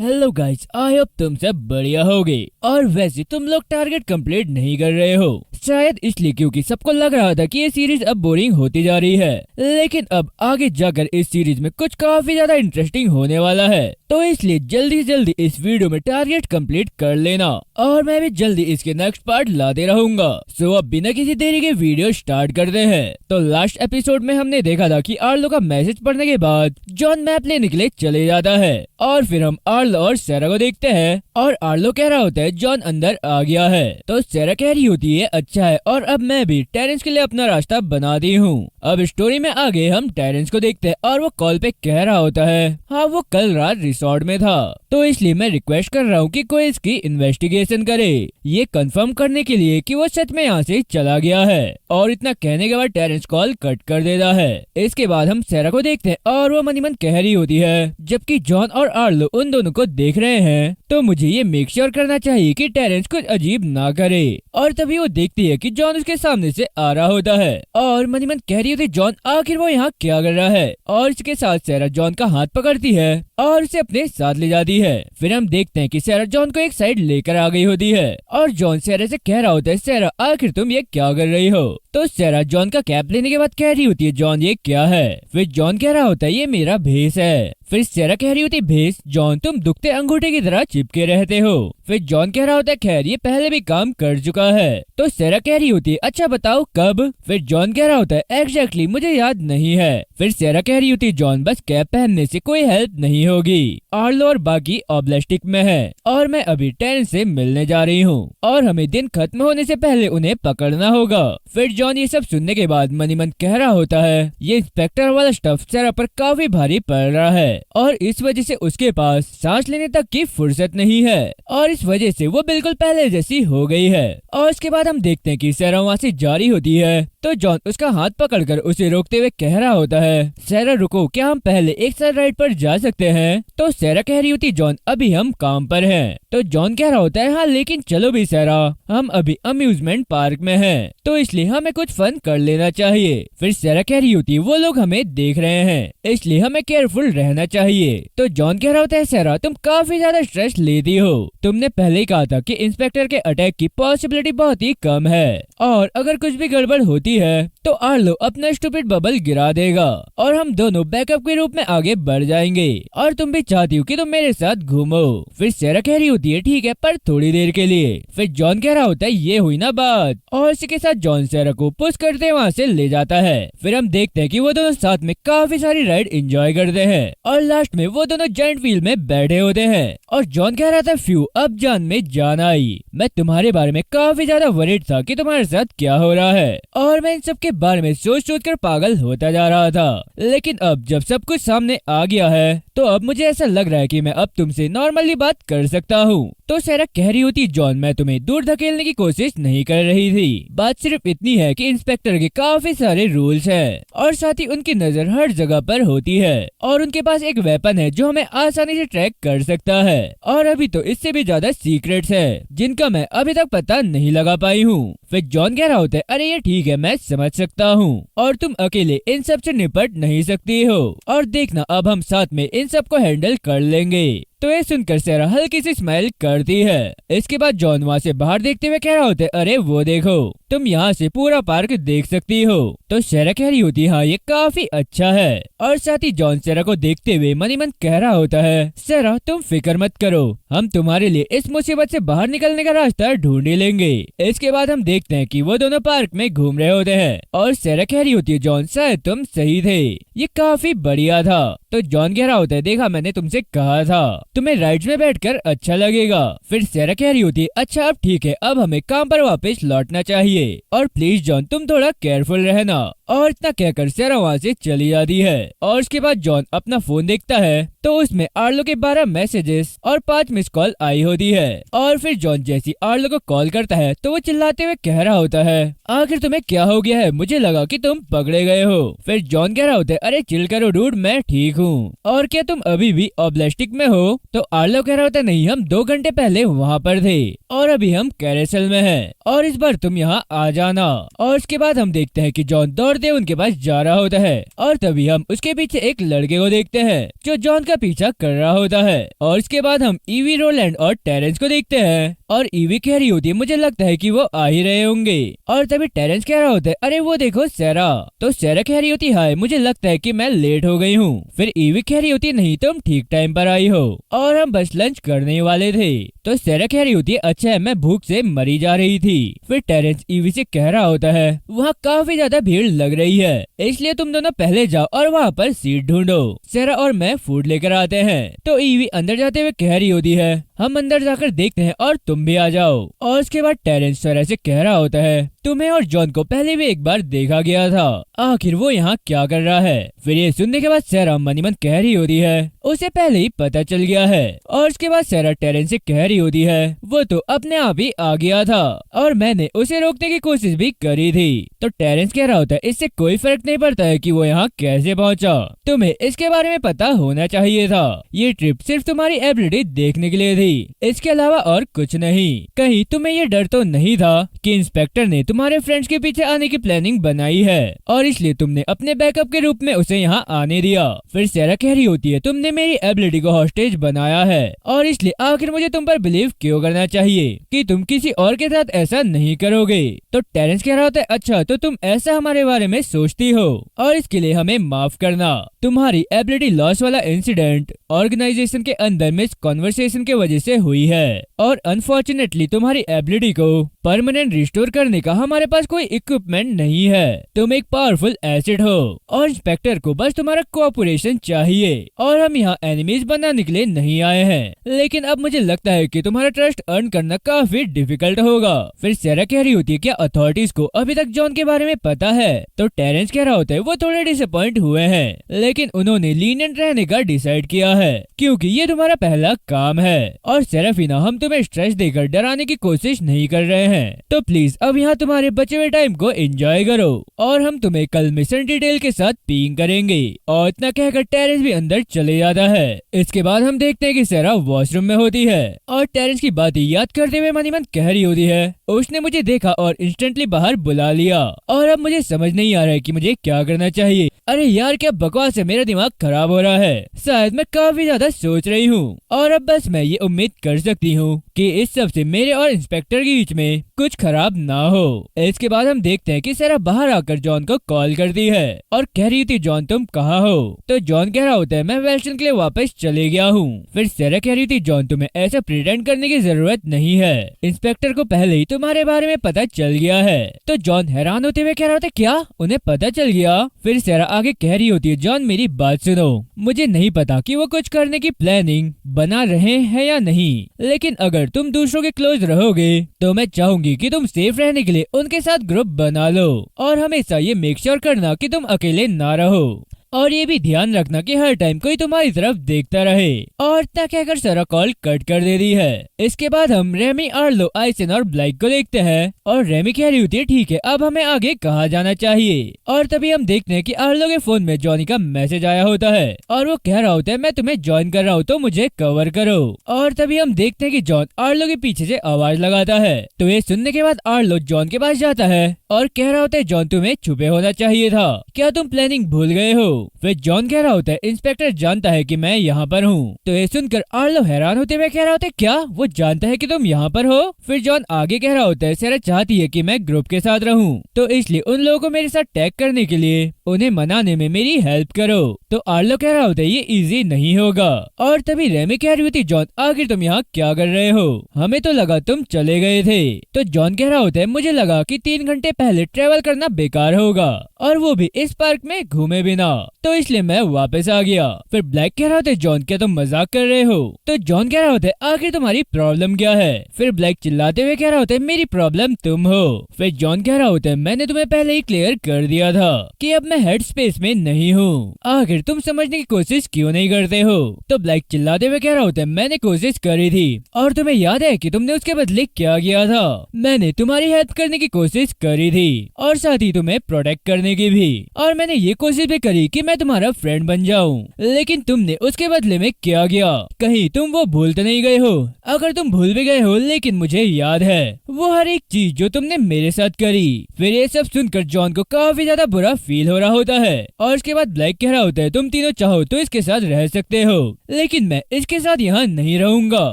Hello guys, I hope तुम सब बढ़िया होगे। और वैसे तुम लोग टारगेट कंप्लीट नहीं कर रहे हो, शायद इसलिए क्योंकि सबको लग रहा था कि ये सीरीज अब बोरिंग होती जा रही है। लेकिन अब आगे जाकर इस सीरीज में कुछ काफी ज्यादा इंटरेस्टिंग होने वाला है, तो इसलिए जल्दी से जल्दी इस वीडियो में टारगेट कंप्लीट कर लेना और मैं भी जल्दी इसके नेक्स्ट पार्ट लाते रहूंगा। सो अब बिना किसी देरी के वीडियो स्टार्ट करते हैं। तो लास्ट एपिसोड में हमने देखा था कि आर्लो का मैसेज पढ़ने के बाद जॉन मैप लेने के लिए चले जाता है और फिर हम आर्लो और सैरा को देखते हैं और आर्लो कह रहा होता है जॉन अंदर आ गया है। तो सैरा कह रही होती है अच्छा है, और अब मैं भी टेरेंस के लिए अपना रास्ता बना दी हूँ। अब स्टोरी में आगे हम टेरेंस को देखते हैं और वो कॉल पे कह रहा होता है हाँ वो कल रात रिसोर्ट में था, तो इसलिए मैं रिक्वेस्ट कर रहा हूँ कि कोई इसकी इन्वेस्टिगेशन करे, ये कंफर्म करने के लिए कि वो सच में यहाँ से चला गया है। और इतना कहने के बाद टेरेंस कॉल कट कर देता है। इसके बाद हम सैरा को देखते हैं और वो मनी मन कह रही होती है जबकि जॉन और आर्लो उन दोनों को देख रहे हैं, तो मुझे ये मेक श्योर करना चाहिए कि टेरेंस कुछ अजीब ना करे। और तभी वो देखती है कि जॉन उसके सामने से आ रहा होता है और मनी मन कह रही होती है जॉन आखिर वो यहाँ क्या कर रहा है। और इसके साथ सैरा जॉन का हाथ पकड़ती है और उसे अपने साथ ले जाती है। फिर हम देखते हैं कि सैरा जॉन को एक साइड लेकर आ गई होती है और जॉन सैरा से कह रहा होता है सैरा आखिर तुम ये क्या कर रही हो। तो सैरा जॉन का कैप लेने के बाद कह रही होती है जॉन ये क्या है। फिर जॉन कह रहा होता है ये मेरा भेस है। फिर सैरा कह रही होती है भेस जॉन तुम दुखते अंगूठे की तरह चिपके रहते हो। फिर जॉन कह रहा होता है खैर ये पहले भी काम कर चुका है। तो सैरा कह रही होती है अच्छा बताओ कब। फिर जॉन कह रहा होता है एग्जैक्टली मुझे याद नहीं है। फिर सैरा कह रही होती है जॉन बस कैप पहनने से कोई हेल्प नहीं होगी, आर्लो और बाकी ऑब्लास्टिक में है और मैं अभी टेरेंस से मिलने जा रही हूँ और हमें दिन खत्म होने से पहले उन्हें पकड़ना होगा। फिर जॉन ये सब सुनने के बाद मनी मन कह रहा होता है ये इंस्पेक्टर वाला स्टफ सैरा पर काफी भारी पड़ रहा है और इस वजह से उसके पास सांस लेने तक की फुर्सत नहीं है और इस वजह से वो बिल्कुल पहले जैसी हो गई है। और इसके बाद हम देखते हैं कि सैरा वहाँ से जारी होती है, तो जॉन उसका हाथ पकड़कर उसे रोकते हुए कह रहा होता है सैरा रुको क्या हम पहले एक साथ राइड पर जा सकते हैं। तो सैरा कह रही होती जॉन अभी हम काम पर हैं। तो जॉन कह रहा होता है हाँ लेकिन चलो भी सैरा हम अभी अम्यूजमेंट पार्क में हैं, तो इसलिए हमें कुछ फन कर लेना चाहिए। फिर सैरा कह रही होती वो लोग हमें देख रहे हैं इसलिए हमें केयरफुल रहना चाहिए। तो जॉन कह रहा होता है सैरा तुम काफी ज्यादा स्ट्रेस लेती हो, तुमने पहले ही कहा था कि इंस्पेक्टर के अटैक की पॉसिबिलिटी बहुत ही कम है और अगर कुछ भी गड़बड़ होती है तो आर्लो अपना स्टूपिड बबल गिरा देगा और हम दोनों बैकअप के रूप में आगे बढ़ जाएंगे और तुम भी चाहती हो कि तुम मेरे साथ घूमो। फिर सैरा कह रही होती है ठीक है पर थोड़ी देर के लिए। फिर जॉन कह रहा होता है ये हुई ना बात, और इसी के साथ जॉन सैरा को पुश करते वहाँ से ले जाता है। फिर हम देखते हैं कि वो दोनों साथ में काफी सारी राइड एंजॉय करते हैं और लास्ट में वो दोनों जायंट व्हील में बैठे होते हैं और जॉन कह रहा था फ्यू अब जान में जान आई, मैं तुम्हारे बारे में काफी ज्यादा वरीड था कि तुम्हारे साथ क्या हो रहा है और मैं इन सब के बारे में सोच सोच कर पागल होता जा रहा था, लेकिन अब जब सब कुछ सामने आ गया है तो अब मुझे ऐसा लग रहा है कि मैं अब तुमसे नॉर्मली बात कर सकता हूँ। तो सैरा कह रही होती जॉन मैं तुम्हें दूर धकेलने की कोशिश नहीं कर रही थी, बात सिर्फ इतनी है कि इंस्पेक्टर के काफी सारे रूल्स हैं और साथ ही उनकी नजर हर जगह पर होती है और उनके पास एक वेपन है जो हमें आसानी से ट्रैक कर सकता है और अभी तो इससे भी ज्यादा सीक्रेट्स है जिनका मैं अभी तक पता नहीं लगा पाई हूँ। फिर जॉन कह रहा होता है अरे ये ठीक है मैं समझ सकता हूँ और तुम अकेले इन सब से निपट नहीं सकती हो और देखना अब हम साथ में इन सब को हैंडल कर लेंगे। तो ये सुनकर सैरा हल्की सी स्माइल करती है। इसके बाद जॉन वहाँ से बाहर देखते हुए कह रहा होता है अरे वो देखो तुम यहाँ से पूरा पार्क देख सकती हो। तो सैरा कह रही होती हाँ ये काफी अच्छा है और साथ ही जॉन सैरा को देखते हुए मनी मन कह रहा होता है सैरा तुम फिक्र मत करो, हम तुम्हारे लिए इस मुसीबत से बाहर निकलने का रास्ता ढूंढ ही लेंगे। इसके बाद हम देखते हैं कि वो दोनों पार्क में घूम रहे होते हैं और सैरा कह रही होती है जॉन शायद तुम सही थे, ये काफी बढ़िया था। तो जॉन कह रहा होता है देखा मैंने तुमसे कहा था तुम्हें राइड्स में बैठकर अच्छा लगेगा। फिर सैरा कह रही होती है अच्छा अब ठीक है अब हमें काम पर वापस लौटना चाहिए और प्लीज जॉन तुम थोड़ा केयरफुल रहना। और इतना कहकर सैरा वहाँ से चली जाती है और उसके बाद जॉन अपना फोन देखता है तो उसमें आर्लो के 12 मैसेजेस और 5 मिस कॉल आई होती है और फिर जॉन जैसी आर्लो को कॉल करता है तो वो चिल्लाते हुए कह रहा होता है आखिर तुम्हें क्या हो गया है, मुझे लगा कि तुम पकड़े गए हो। फिर जॉन कह रहा होता है अरे चिल करो डूड मैं ठीक हूँ और क्या तुम अभी भी ऑब्लास्टिक में हो। तो आर्लो कह रहा होता है नहीं हम 2 घंटे पहले वहाँ पर थे और अभी हम कैरेसल में हैं और इस बार तुम यहाँ आ जाना। और इसके बाद हम देखते हैं कि जॉन दौड़ते उनके पास जा रहा होता है और तभी हम उसके पीछे एक लड़के को देखते हैं जो जॉन का पीछा कर रहा होता है। और इसके बाद हम ईवी, रोलैंड और टेरेंस को देखते हैं और ईवी कह रही होती है मुझे लगता है कि वो आ ही रहे होंगे। और तभी टेरेंस कह रहा होता है अरे वो देखो सेरा। तो सेरा कह रही होती हाय मुझे लगता है कि मैं लेट हो गई हूँ। फिर ईवी कह रही होती नहीं तुम ठीक टाइम पर आई हो और हम बस लंच करने वाले थे। तो सेरा कह रही होती है अच्छा है मैं भूख से मरी जा रही थी। फिर टेरेंस ईवी से कह रहा होता है वहाँ काफी ज्यादा भीड़ लग रही है इसलिए तुम दोनों पहले जाओ और वहाँ पर सीट ढूंढो, सेरा और मैं फूड लेकर आते हैं। तो ईवी अंदर जाते हुए कह रही होती है हम अंदर जाकर देखते हैं और तुम भी आ जाओ। और उसके बाद टेरेंस सेरा से कह रहा होता है तुम्हें और जॉन को पहले भी एक बार देखा गया था, आखिर वो यहाँ क्या कर रहा है। फिर ये सुनने के बाद सेरा मनी मन कह रही होती है उसे पहले ही पता चल गया है। और उसके बाद सेरा टेरेंस से कह रही होती है वो तो अपने आप ही आ गया था और मैंने उसे रोकने की कोशिश भी करी थी। तो टेरेंस कह रहा होता है इससे कोई फर्क नहीं पड़ता है कि वो यहाँ कैसे पहुँचा, तुम्हें इसके बारे में पता होना चाहिए था। ये ट्रिप सिर्फ तुम्हारी एबिलिटी देखने के लिए थी, इसके अलावा और कुछ नहीं। कहीं तुम्हें ये डर तो नहीं था कि इंस्पेक्टर ने तुम्हारे फ्रेंड्स के पीछे आने की प्लानिंग बनाई है और इसलिए तुमने अपने बैकअप के रूप में उसे यहाँ आने दिया। फिर सेरा कह रही होती है तुमने मेरी एबिलिटी को हॉस्टेज बनाया है और इसलिए आखिर मुझे तुम पर बिलीव क्यों करना चाहिए कि तुम किसी और के साथ ऐसा नहीं करोगे। तो टेरेंस कह रहा होता है अच्छा तो तुम ऐसा हमारे बारे में सोचती हो और इसके लिए हमें माफ करना। तुम्हारी एबिलिटी लॉस वाला इंसिडेंट ऑर्गेनाइजेशन के अंदर मिस कॉन्वर्सेशन के वजह से हुई है और अनफॉर्चुनेटली तुम्हारी एबिलिटी को परमानेंट रिस्टोर करने का हमारे पास कोई इक्विपमेंट नहीं है। तुम एक पावरफुल एसिड हो और इंस्पेक्टर को बस तुम्हारा कोऑपरेशन चाहिए और हम यहाँ एनिमीज बनाने के लिए नहीं आए हैं। लेकिन अब मुझे लगता है कि तुम्हारा ट्रस्ट अर्न करना काफी डिफिकल्ट होगा। फिर सेरा कह रही होती है क्या अथॉरिटीज को अभी तक जॉन के बारे में पता है। तो टेरेंस कह रहा होता है वो थोड़े डिसअपॉइंट हुए हैं लेकिन उन्होंने लीनियंट रहने का डिसाइड किया है क्योंकि ये तुम्हारा पहला काम है। और सेराफिना हम तुम्हें स्ट्रेस देकर डराने की कोशिश नहीं कर रहे हैं, तो प्लीज अब यहाँ तुम्हारे बचे हुए टाइम को एंजॉय करो और हम तुम्हें कल मिशन डिटेल के साथ पिंग करेंगे। और इतना कहकर टेरेंस भी अंदर चले जाता है। इसके बाद हम देखते हैं कि सेरा वॉशरूम में होती है और टेरेंस की बातें याद करते हुए मनी मन कह रही होती है उसने मुझे देखा और इंस्टेंटली बाहर बुला लिया और अब मुझे समझ नहीं आ रहा है कि मुझे क्या करना चाहिए। अरे यार क्या बकवास है, मेरा दिमाग खराब हो रहा है, शायद मैं काफी ज्यादा सोच रही हूँ और अब बस मैं ये उम्मीद कर सकती हूँ कि इस सब से मेरे और इंस्पेक्टर के बीच में कुछ खराब ना हो। इसके बाद हम देखते हैं कि सेरा बाहर आकर जॉन को कॉल करती है और कह रही थी जॉन तुम कहाँ हो। तो जॉन कह रहा होता है मैं वेल्सन के लिए वापस चले गया हूँ। फिर सेरा कह रही थी जॉन तुम्हें ऐसा प्रिटेंड करने की जरूरत नहीं है, इंस्पेक्टर को पहले ही तुम्हारे बारे में पता चल गया है। तो जॉन हैरान होते हुए कह रहा होता है क्या उन्हें पता चल गया। फिर सेरा आगे कह रही होती है जॉन मेरी बात सुनो, मुझे नहीं पता कि वो कुछ करने की प्लानिंग बना रहे हैं या नहीं, लेकिन अगर तुम दूसरों के क्लोज रहोगे तो मैं चाहूंगी कि तुम सेफ रहने के लिए उनके साथ ग्रुप बना लो और हमेशा ये मेक श्योर करना कि तुम अकेले ना रहो और ये भी ध्यान रखना कि हर टाइम कोई तुम्हारी तरफ देखता रहे। और इतना कहकर सेरा कॉल कट कर दे दी है। इसके बाद हम रेमी, आर्लो, आइसन और ब्लाइक को देखते हैं और रेमी कह रही होती है ठीक है अब हमें आगे कहाँ जाना चाहिए। और तभी हम देखते हैं कि आर्लो के फोन में जॉनी का मैसेज आया होता है और वो कह रहा होता है मैं तुम्हें ज्वाइन कर रहा हूँ तो मुझे कवर करो। और तभी हम देखते हैं कि जॉन आर्लो के पीछे से आवाज लगाता है। तो ये सुनने के बाद आर्लो जॉन के पास जाता है और कह रहा होता है जॉन तुम्हें छुपे होना चाहिए था, क्या तुम प्लानिंग भूल गए हो। फिर जॉन कह रहा होता है इंस्पेक्टर जानता है कि मैं यहाँ पर हूँ। तो ये सुनकर आर्लो हैरान होते हुए कह रहा होता है क्या वो जानता है कि तुम यहाँ पर हो। फिर जॉन आगे कह रहा होता है सेरा चाहती है कि मैं ग्रुप के साथ रहूँ तो इसलिए उन लोगों को मेरे साथ टैग करने के लिए उन्हें मनाने में मेरी हेल्प करो। तो आर्लो कह रहा होता है ये इजी नहीं होगा। और तभी रेमी कह रही होती जॉन आखिर तुम यहाँ क्या कर रहे हो, हमें तो लगा तुम चले गए थे। तो जॉन कह रहा होता है मुझे लगा कि 3 घंटे पहले ट्रेवल करना बेकार होगा और वो भी इस पार्क में घूमे बिना, तो इसलिए मैं वापस आ गया। फिर ब्लैक कह रहा होता है जॉन क्या तुम मजाक कर रहे हो। तो जॉन कह रहा होता है आखिर तुम्हारी प्रॉब्लम क्या है। फिर ब्लैक चिल्लाते हुए कह रहा होता है मेरी प्रॉब्लम तुम हो। फिर जॉन कह रहा होता है मैंने तुम्हें पहले ही क्लियर कर दिया था कि अब मैं हेड स्पेस में नहीं हूँ, आखिर तुम समझने की कोशिश क्यों नहीं करते हो। तो ब्लैक चिल्लाते हुए कह रहा होता है मैंने कोशिश करी थी और तुम्हें याद है कि तुमने उसके बदले क्या किया था, मैंने तुम्हारी हेल्प करने की कोशिश करी थी और साथ ही तुम्हें प्रोटेक्ट करने की भी, और मैंने ये कोशिश भी करी कि कि मैं तुम्हारा फ्रेंड बन जाऊं, लेकिन तुमने उसके बदले में क्या किया? कहीं तुम वो भूल तो नहीं गए हो? अगर तुम भूल भी गए हो, लेकिन मुझे याद है वो हर एक चीज जो तुमने मेरे साथ करी। फिर ये सब सुनकर जॉन को काफी ज्यादा बुरा फील हो रहा होता है और उसके बाद ब्लैक कह रहा होता है तुम तीनों चाहो तो इसके साथ रह सकते हो, लेकिन मैं इसके साथ यहाँ नहीं रहूंगा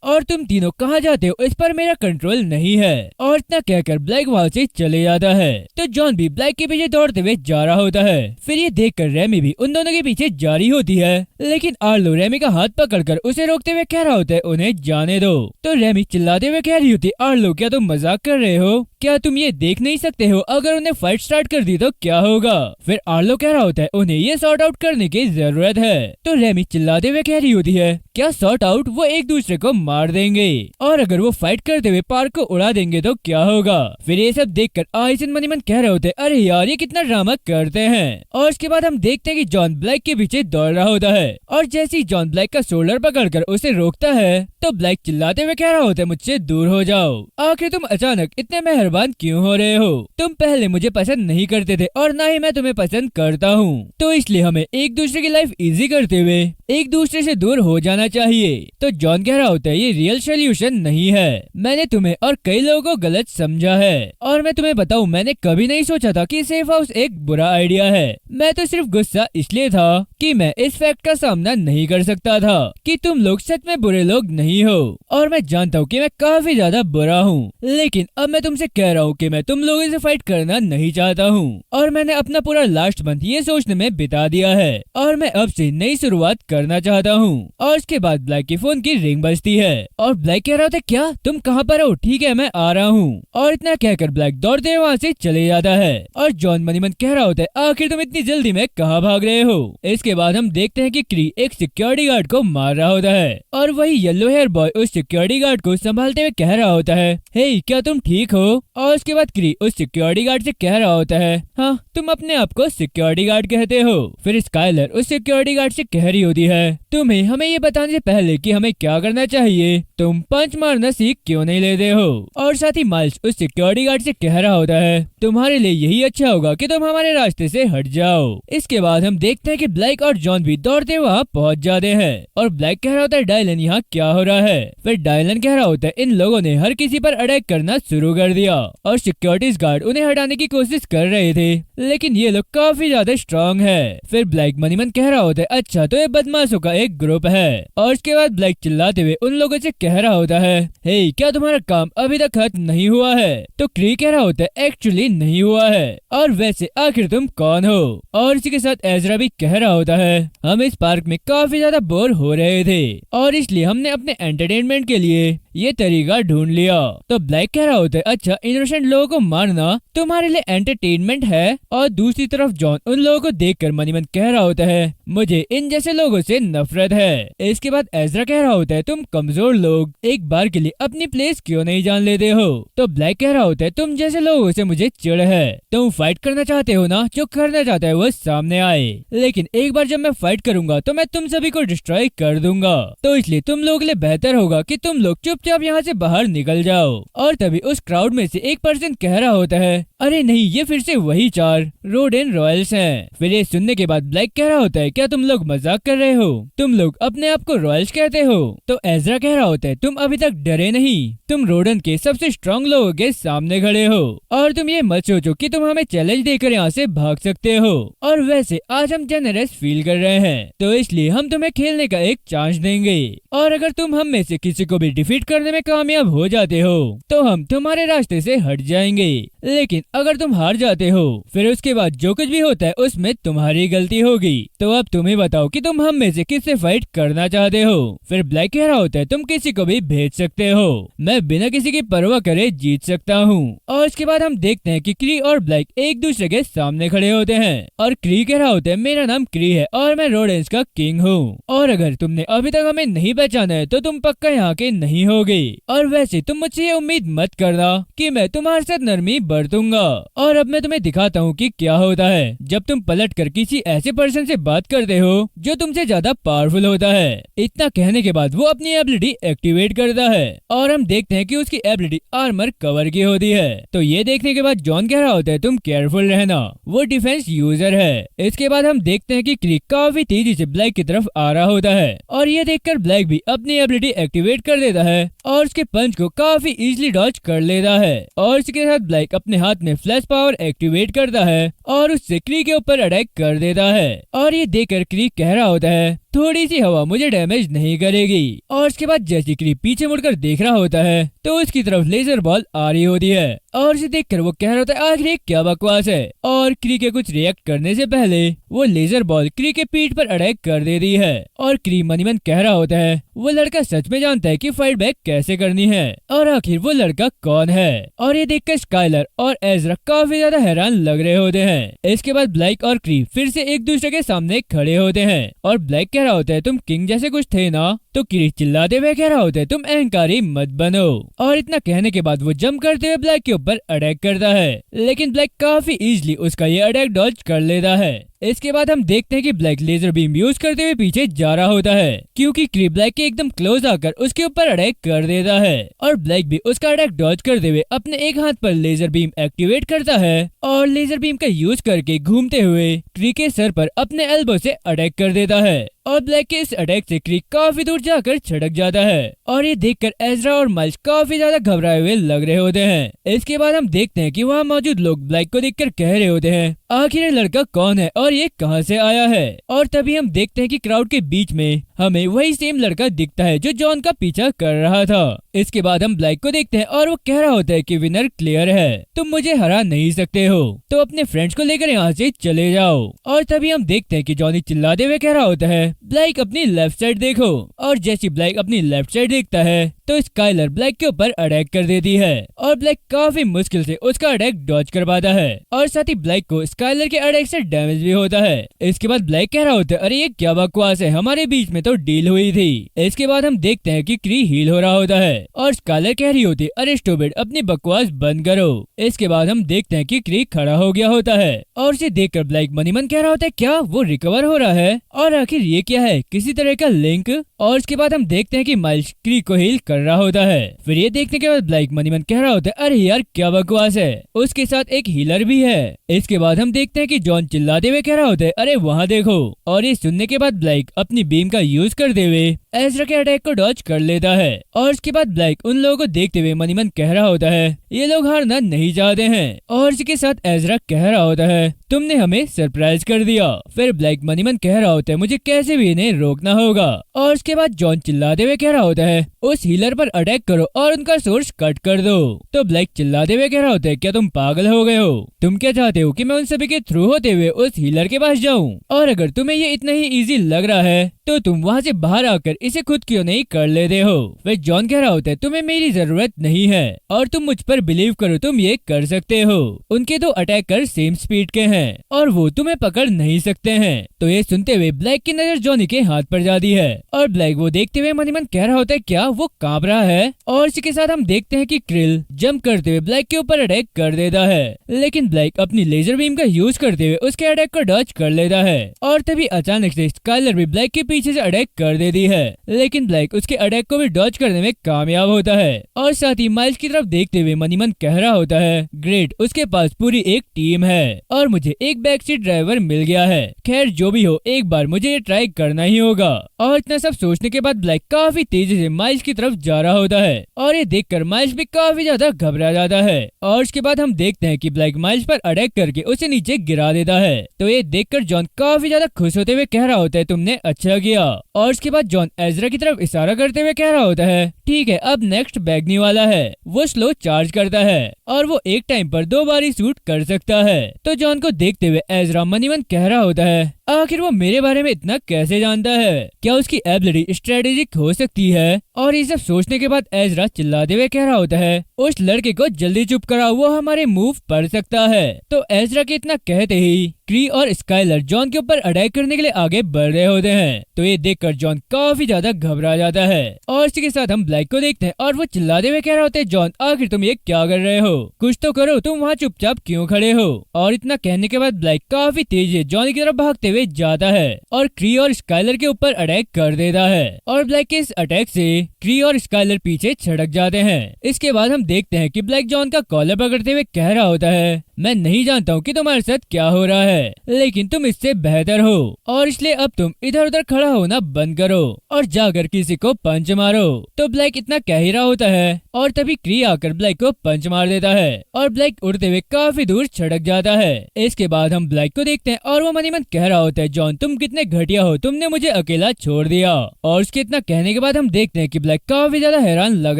और तुम तीनों कहाँ जाते हो इस पर मेरा कंट्रोल नहीं है। और इतना कहकर ब्लैक वहाँ से चले जाता है। तो जॉन भी ब्लैक के पीछे दौड़ते हुए जा रहा होता है। फिर ये देखकर रेमी भी उन दोनों के पीछे जा रही होती है, लेकिन आर्लो रेमी का हाथ पकड़कर उसे रोकते हुए कह रहा होता है उन्हें जाने दो। तो रेमी चिल्लाते हुए कह रही होती है आर्लो क्या तुम मजाक कर रहे हो? क्या तुम ये देख नहीं सकते हो अगर उन्हें फाइट स्टार्ट कर दी तो क्या होगा? फिर आर्लो कह रहा होता है उन्हें ये सॉर्ट आउट करने की जरूरत है। तो रेमी चिल्लाते हुए कह रही होती है क्या सॉर्ट आउट? वो एक दूसरे को मार देंगे और अगर वो फाइट करते हुए पार्क को उड़ा देंगे तो क्या होगा? फिर ये सब देखकर आइसन मन ही मन कह रहे होते अरे यार ये कितना ड्रामा करते हैं। और उसके बाद हम देखते हैं कि जॉन ब्लैक के पीछे दौड़ रहा होता है और जैसे ही जॉन ब्लैक का शोल्डर पकड़कर उसे रोकता है तो ब्लैक चिल्लाते हुए कह रहा होता है मुझसे दूर हो जाओ। आखिर तुम अचानक इतने मेहरबान क्यों हो रहे हो? तुम पहले मुझे पसंद नहीं करते थे और ना ही मैं तुम्हें पसंद करता हूँ, तो इसलिए हमें एक दूसरे की लाइफ इजी करते हुए एक दूसरे से दूर हो जाना चाहिए। तो जॉन कह रहा होता है ये रियल सोल्यूशन नहीं है, मैंने तुम्हें और कई लोगों को गलत समझा है और मैं तुम्हें बताऊं मैंने कभी नहीं सोचा था कि सेफ हाउस एक बुरा आइडिया है। मैं तो सिर्फ गुस्सा इसलिए था कि मैं इस फैक्ट का सामना नहीं कर सकता था कि तुम लोग सच में बुरे लोग नहीं हो और मैं जानता हूँ कि मैं काफी ज्यादा बुरा हूँ, लेकिन अब मैं तुमसे कह रहा हूँ कि मैं तुम लोगों से फाइट करना नहीं चाहता हूँ और मैंने अपना पूरा लास्ट मंथ ये सोचने में बिता दिया है और मैं अब से नई शुरुआत करना चाहता हूँ। और उसके बाद ब्लैक की फोन की रिंग बजती है और ब्लैक कह रहा था क्या तुम कहाँ पर हो? ठीक है मैं आ रहा हूँ। और इतना कहकर ब्लैक दौड़ते वहाँ से चले जाता है और जॉन मनी मन कह रहा होता है आखिर तुम इतनी जल्दी में कहाँ भाग रहे हो? इसके बाद हम देखते हैं कि क्री एक सिक्योरिटी गार्ड को मार रहा होता है और वही येलो हेयर बॉय उस सिक्योरिटी गार्ड को संभालते हुए कह रहा होता है हे क्या तुम ठीक हो? और उसके बाद क्री उस सिक्योरिटी गार्ड से कह रहा होता है हाँ तुम अपने आप को सिक्योरिटी गार्ड कहते हो। फिर स्काइलर उस सिक्योरिटी गार्ड से कह रही होती है तुम्हें हमें ये बताने से पहले कि हमें क्या करना चाहिए तुम पंच मारना सीख क्यों नहीं लेते हो? और साथ ही माइल्स उस सिक्योरिटी गार्ड से कह रहा होता है तुम्हारे लिए यही अच्छा होगा कि तुम हमारे रास्ते से हट जाओ। इसके बाद हम देखते हैं कि ब्लैक और जॉन भी दौड़ते वहाँ पहुँच जाते हैं और ब्लैक कह रहा होता है डायलन यहाँ क्या हो रहा है? फिर डायलन कह रहा होता है इन लोगों ने हर किसी पर अटैक करना शुरू कर दिया और सिक्योरिटीज गार्ड उन्हें हटाने की कोशिश कर रहे थे, लेकिन ये लोग काफी ज्यादा स्ट्रांग है। फिर ब्लैक मनीमन कह रहा होता है अच्छा तो ये बदमाशों का एक ग्रुप है। और उसके बाद ब्लैक चिल्लाते हुए उन लोगों से कह रहा होता है हे क्या तुम्हारा काम अभी तक खत्म नहीं हुआ है? तो क्री कह रहा होता है एक्चुअली नहीं हुआ है और वैसे आखिर तुम कौन हो? और इसी के साथ एजरा भी कह रहा होता है हम इस पार्क में काफी ज्यादा बोर हो रहे थे और इसलिए हमने अपने एंटरटेनमेंट के लिए ये तरीका ढूंढ लिया। तो ब्लैक कह रहा होता है अच्छा इनोसेंट लोगों को मारना तुम्हारे लिए एंटरटेनमेंट है? और दूसरी तरफ जॉन उन लोगों को देखकर मनी मन कह रहा होता है मुझे इन जैसे लोगों से नफरत है। इसके बाद एजरा कह रहा होता है तुम कमजोर लोग एक बार के लिए अपनी प्लेस क्यों नहीं जान लेते हो? तो ब्लैक कह रहा होता है तुम जैसे लोगों से मुझे चिढ़ है, तुम फाइट करना चाहते हो ना, जो करना चाहता है वो सामने आए, लेकिन एक बार जब मैं फाइट करूंगा तो मैं तुम सभी को डिस्ट्रॉय कर दूंगा, तो इसलिए तुम लोग के लिए बेहतर होगा कि तुम लोग चुपचाप यहाँ से बाहर निकल जाओ। और तभी उस क्राउड में से एक पर्सन कह रहा होता है अरे नहीं ये फिर से वही 4 रोडेन रॉयल्स हैं। फिर ये सुनने के बाद ब्लैक कह रहा होता है क्या तुम लोग मजाक कर रहे हो? तुम लोग अपने आप को रॉयल्स कहते हो? तो एजरा कह रहा होता है तुम अभी तक डरे नहीं, तुम रोडन के सबसे स्ट्रॉन्ग लोगों के सामने खड़े हो और तुम ये मत सोचो कि तुम हमें चैलेंज देकर यहाँ से भाग सकते हो। और वैसे आज हम जेनरस फील कर रहे हैं तो इसलिए हम तुम्हें खेलने का एक चांस देंगे और अगर तुम हम में से किसी को भी डिफीट करने में कामयाब हो जाते हो तो हम तुम्हारे रास्ते से हट जाएंगे, लेकिन अगर तुम हार जाते हो फिर उसके बाद जो कुछ भी होता है उसमें तुम्हारी गलती होगी। तो अब तुम ही बताओ कि तुम हम में से किससे फाइट करना चाहते हो? फिर ब्लैक कह रहा होता है तुम किसी को भी भेज सकते हो, मैं बिना किसी की परवाह करे जीत सकता हूँ। और उसके बाद हम देखते हैं कि क्री और ब्लैक एक दूसरे के सामने खड़े होते हैं और क्री कह रहा होता है मेरा नाम क्री है और मैं रोडेंस का किंग हूँ और अगर तुमने अभी तक हमें नहीं पहचाना है तो तुम पक्का यहाँ के नहीं होगे। होगी। और वैसे तुम मुझसे ये उम्मीद मत करना कि मैं तुम्हारे साथ नरमी बरतूंगा। और अब मैं तुम्हें दिखाता हूँ कि क्या होता है जब तुम पलट कर किसी ऐसे पर्सन से बात करते हो जो तुमसे ज्यादा पावरफुल होता है। इतना कहने के बाद वो अपनी एबिलिटी एक्टिवेट करता है और हम देखते हैं कि उसकी एबिलिटी आर्मर कवर की होती है। तो ये देखने के बाद जॉन कह रहा होता है तुम केयरफुल रहना, वो डिफेंस यूजर है। इसके बाद हम देखते हैं कि क्रीक काफी तेजी से ब्लैक की तरफ आ रहा होता है और ये देखकर ब्लैक भी अपनी एबिलिटी एक्टिवेट कर देता है और उसके पंच को काफी इजीली डॉज कर लेता है। और इसके साथ ब्लैक अपने हाथ में फ्लैश पावर एक्टिवेट करता है और उससे क्रीक के ऊपर अटैक कर देता है। और ये देखकर क्रीक कह रहा होता है थोड़ी सी हवा मुझे डैमेज नहीं करेगी। और उसके बाद जैसे क्रीक पीछे मुड़कर देख रहा होता है तो उसकी तरफ लेजर बॉल आ रही होती है और उसे देखकर वो कह रहा होता है आखिर क्या बकवास है। और क्रीक के कुछ रिएक्ट करने से पहले वो लेजर बॉल क्रीक के पीठ पर अटैक कर देती है। और क्रीक मनी मन कह रहा होता है वो लड़का सच में जानता है कि फाइट बैक कैसे करनी है और आखिर वो लड़का कौन है। और ये देखकर स्काइलर और एजरा काफी ज्यादा हैरान लग रहे होते हैं। इसके बाद ब्लैक और क्रीक फिर से एक दूसरे के सामने खड़े होते हैं और ब्लैक कह रहा होता है तुम किंग जैसे कुछ थे ना। तो क्रीक चिल्लाते हुए कह रहा होता है तुम अहंकारी मत बनो। और इतना कहने के बाद वो जंप करते हुए ब्लैक के ऊपर अटैक करता है लेकिन ब्लैक काफी इजीली उसका ये अटैक डॉज कर लेता है। इसके बाद हम देखते हैं कि ब्लैक लेजर बीम यूज करते हुए पीछे जा रहा होता है क्योंकि क्रीक ब्लैक के एकदम क्लोज आकर उसके ऊपर अटैक कर देता है और ब्लैक भी उसका अटैक डॉज करते हुए अपने एक हाथ पर लेजर बीम एक्टिवेट करता है और लेजर बीम का यूज करके घूमते हुए क्रीक के सर पर अपने एल्बो से अटैक कर देता है। और ब्लैक के इस अटैक से क्रीक काफी दूर जाकर छिटक जाता है और ये देखकर एजरा और माइल्स काफी ज्यादा घबराए हुए लग रहे होते हैं। इसके बाद हम देखते हैं कि वहाँ मौजूद लोग ब्लैक को देखकर कह रहे होते हैं आखिर ये लड़का कौन है और ये कहाँ से आया है। और तभी हम देखते हैं कि क्राउड के बीच में हमें वही सेम लड़का दिखता है जो जॉन का पीछा कर रहा था। इसके बाद हम ब्लैक को देखते हैं और वो कह रहा होता है कि विनर क्लियर है, तुम मुझे हरा नहीं सकते हो, तो अपने फ्रेंड्स को लेकर यहाँ से चले जाओ। और तभी हम देखते हैं कि जॉनी चिल्लाते हुए कह रहा होता है ब्लैक अपनी लेफ्ट साइड देखो। और जैसे ब्लैक अपनी लेफ्ट साइड देखता है तो स्काइलर ब्लैक के ऊपर अटैक कर देती है और ब्लैक काफी मुश्किल से उसका अटैक डॉज कर पाता है और साथ ही ब्लैक को स्काइलर के अटैक से डैमेज भी होता है। इसके बाद ब्लैक कह रहा होता है अरे ये क्या बकवास है, हमारे बीच में तो डील हुई थी। इसके बाद हम देखते हैं कि क्री हील हो रहा होता है और स्काइलर कह रही होती है अरे स्टूपिड अपनी बकवास बंद करो। इसके बाद हम देखते हैं कि क्री खड़ा हो गया होता है और उसे देखकर ब्लैक मनी मन कह रहा होता है क्या वो रिकवर हो रहा है और आखिर ये क्या है, किसी तरह का लिंक। और इसके बाद हम देखते हैं कि माइल्स क्री को हील कर रहा होता है। फिर ये देखने के बाद ब्लैक मनी मन कह रहा होता है अरे यार क्या बकवास है, उसके साथ एक हीलर भी है। इसके बाद हम देखते हैं कि जॉन चिल्लाते हुए कह रहा होता है अरे वहाँ देखो। और ये सुनने के बाद ब्लैक अपनी बीम का यूज करते हुए एजरा के अटैक को डॉज कर लेता है। और इसके बाद ब्लैक उन लोगों को देखते हुए मनी मन कह रहा होता है ये लोग हारना नहीं चाहते हैं। और इसके साथ एजरा कह रहा होता है तुमने हमें सरप्राइज कर दिया। फिर ब्लैक मनी मन कह रहा होता है मुझे कैसे भी इन्हें रोकना होगा। और इसके बाद जॉन चिल्लाते हुए कह रहा होता है उस हीलर पर अटैक करो और उनका सोर्स कट कर दो। तो ब्लैक चिल्लाते हुए कह रहा होता है क्या तुम पागल हो गए हो, तुम क्या चाहते हो कि मैं उन सभी के थ्रू होते हुए उस हीलर के पास जाऊं? और अगर तुम्हें ये इतना ही इजी लग रहा है तो तुम वहाँ से बाहर आकर इसे खुद क्यों नहीं कर लेते हो। फिर जॉन कह रहा होता है तुम्हें मेरी जरूरत नहीं है और तुम मुझ पर बिलीव करो तुम ये कर सकते हो। उनके दो अटैकर सेम स्पीड के हैं और वो तुम्हें पकड़ नहीं सकते हैं। तो ये सुनते हुए ब्लैक की नजर जॉनी के हाथ पर जाती है और ब्लैक वो देखते हुए मनी मन कह रहा होता है क्या वो कांप रहा है। और इसी के साथ हम देखते हैं कि क्रिल जंप करते हुए ब्लैक के ऊपर अटैक कर देता है लेकिन ब्लैक अपनी लेजर बीम का यूज करते हुए उसके अटैक को डॉज कर लेता है। और तभी अचानक से स्काइलर भी ब्लैक के पीछे से अटैक कर देती है लेकिन ब्लैक उसके अटैक को भी डॉज करने में कामयाब होता है। और साथ ही माइल्स की तरफ देखते हुए मनी मन कह रहा होता है ग्रेट, उसके पास पूरी एक टीम है और मुझे एक बैक सीट ड्राइवर मिल गया है। खैर जो भी हो एक बार मुझे ये ट्राई करना ही होगा। और इतना सब सोचने के बाद ब्लैक काफी तेजी से माइल्स की तरफ जा रहा होता है और ये देखकर माइल्स भी काफी ज्यादा घबरा जाता है। और उसके बाद हम देखते हैं कि ब्लैक माइल्स पर अटैक करके उसे नीचे गिरा देता है। तो ये देखकर जॉन काफी ज्यादा खुश होते हुए कह रहा होता है तुमने अच्छा किया। और उसके बाद जॉन एजरा की तरफ इशारा करते हुए कह रहा होता है ठीक है अब नेक्स्ट बैगनी वाला है। वो स्लो चार्ज करता है और वो एक टाइम पर 2 बार ही शूट कर सकता है। तो जॉन को देखते हुए एजरा मनी मन कह रहा होता है आखिर वो मेरे बारे में इतना कैसे जानता है? क्या उसकी एबिलिटी स्ट्रेटेजिक हो सकती है? और ये सब सोचने के बाद एजरा चिल्लाते हुए कह रहा होता है, उस लड़के को जल्दी चुप कराओ, वो हमारे मूव पढ़ सकता है। तो एजरा के इतना कहते ही क्री और स्काइलर जॉन के ऊपर अटैक करने के लिए आगे बढ़ रहे होते हैं। तो ये देखकर जॉन काफी ज्यादा घबरा जाता है और इसी के साथ हम ब्लैक को देखते हैं और वो चिल्लाते हुए कह रहा होता है, जॉन आखिर तुम ये क्या कर रहे हो? कुछ तो करो, तुम वहाँ चुपचाप क्यों खड़े हो? और इतना कहने के बाद ब्लैक काफी तेजी से जॉन की तरफ भागते हुए जाता है और क्री और स्काइलर के ऊपर अटैक कर देता है और ब्लैक के इस अटैक से क्री और स्काइलर पीछे छटक जाते हैं। इसके बाद हम देखते हैं कि ब्लैक जॉन का कॉलर पकड़ते हुए कह रहा होता है, मैं नहीं जानता हूँ कि तुम्हारे साथ क्या हो रहा है, लेकिन तुम इससे बेहतर हो और इसलिए अब तुम इधर उधर खड़ा होना बंद करो और जाकर किसी को पंच मारो। तो ब्लैक इतना कह ही रहा होता है और तभी क्री आकर ब्लैक को पंच मार देता है और ब्लैक उड़ते हुए काफी दूर छटक जाता है। इसके बाद हम ब्लैक को देखते हैं और वो मन ही मन कह रहा होता है, जॉन तुम कितने घटिया हो, तुमने मुझे अकेला छोड़ दिया। और उसके इतना कहने के बाद हम देखते हैं कि ब्लैक काफी ज्यादा हैरान लग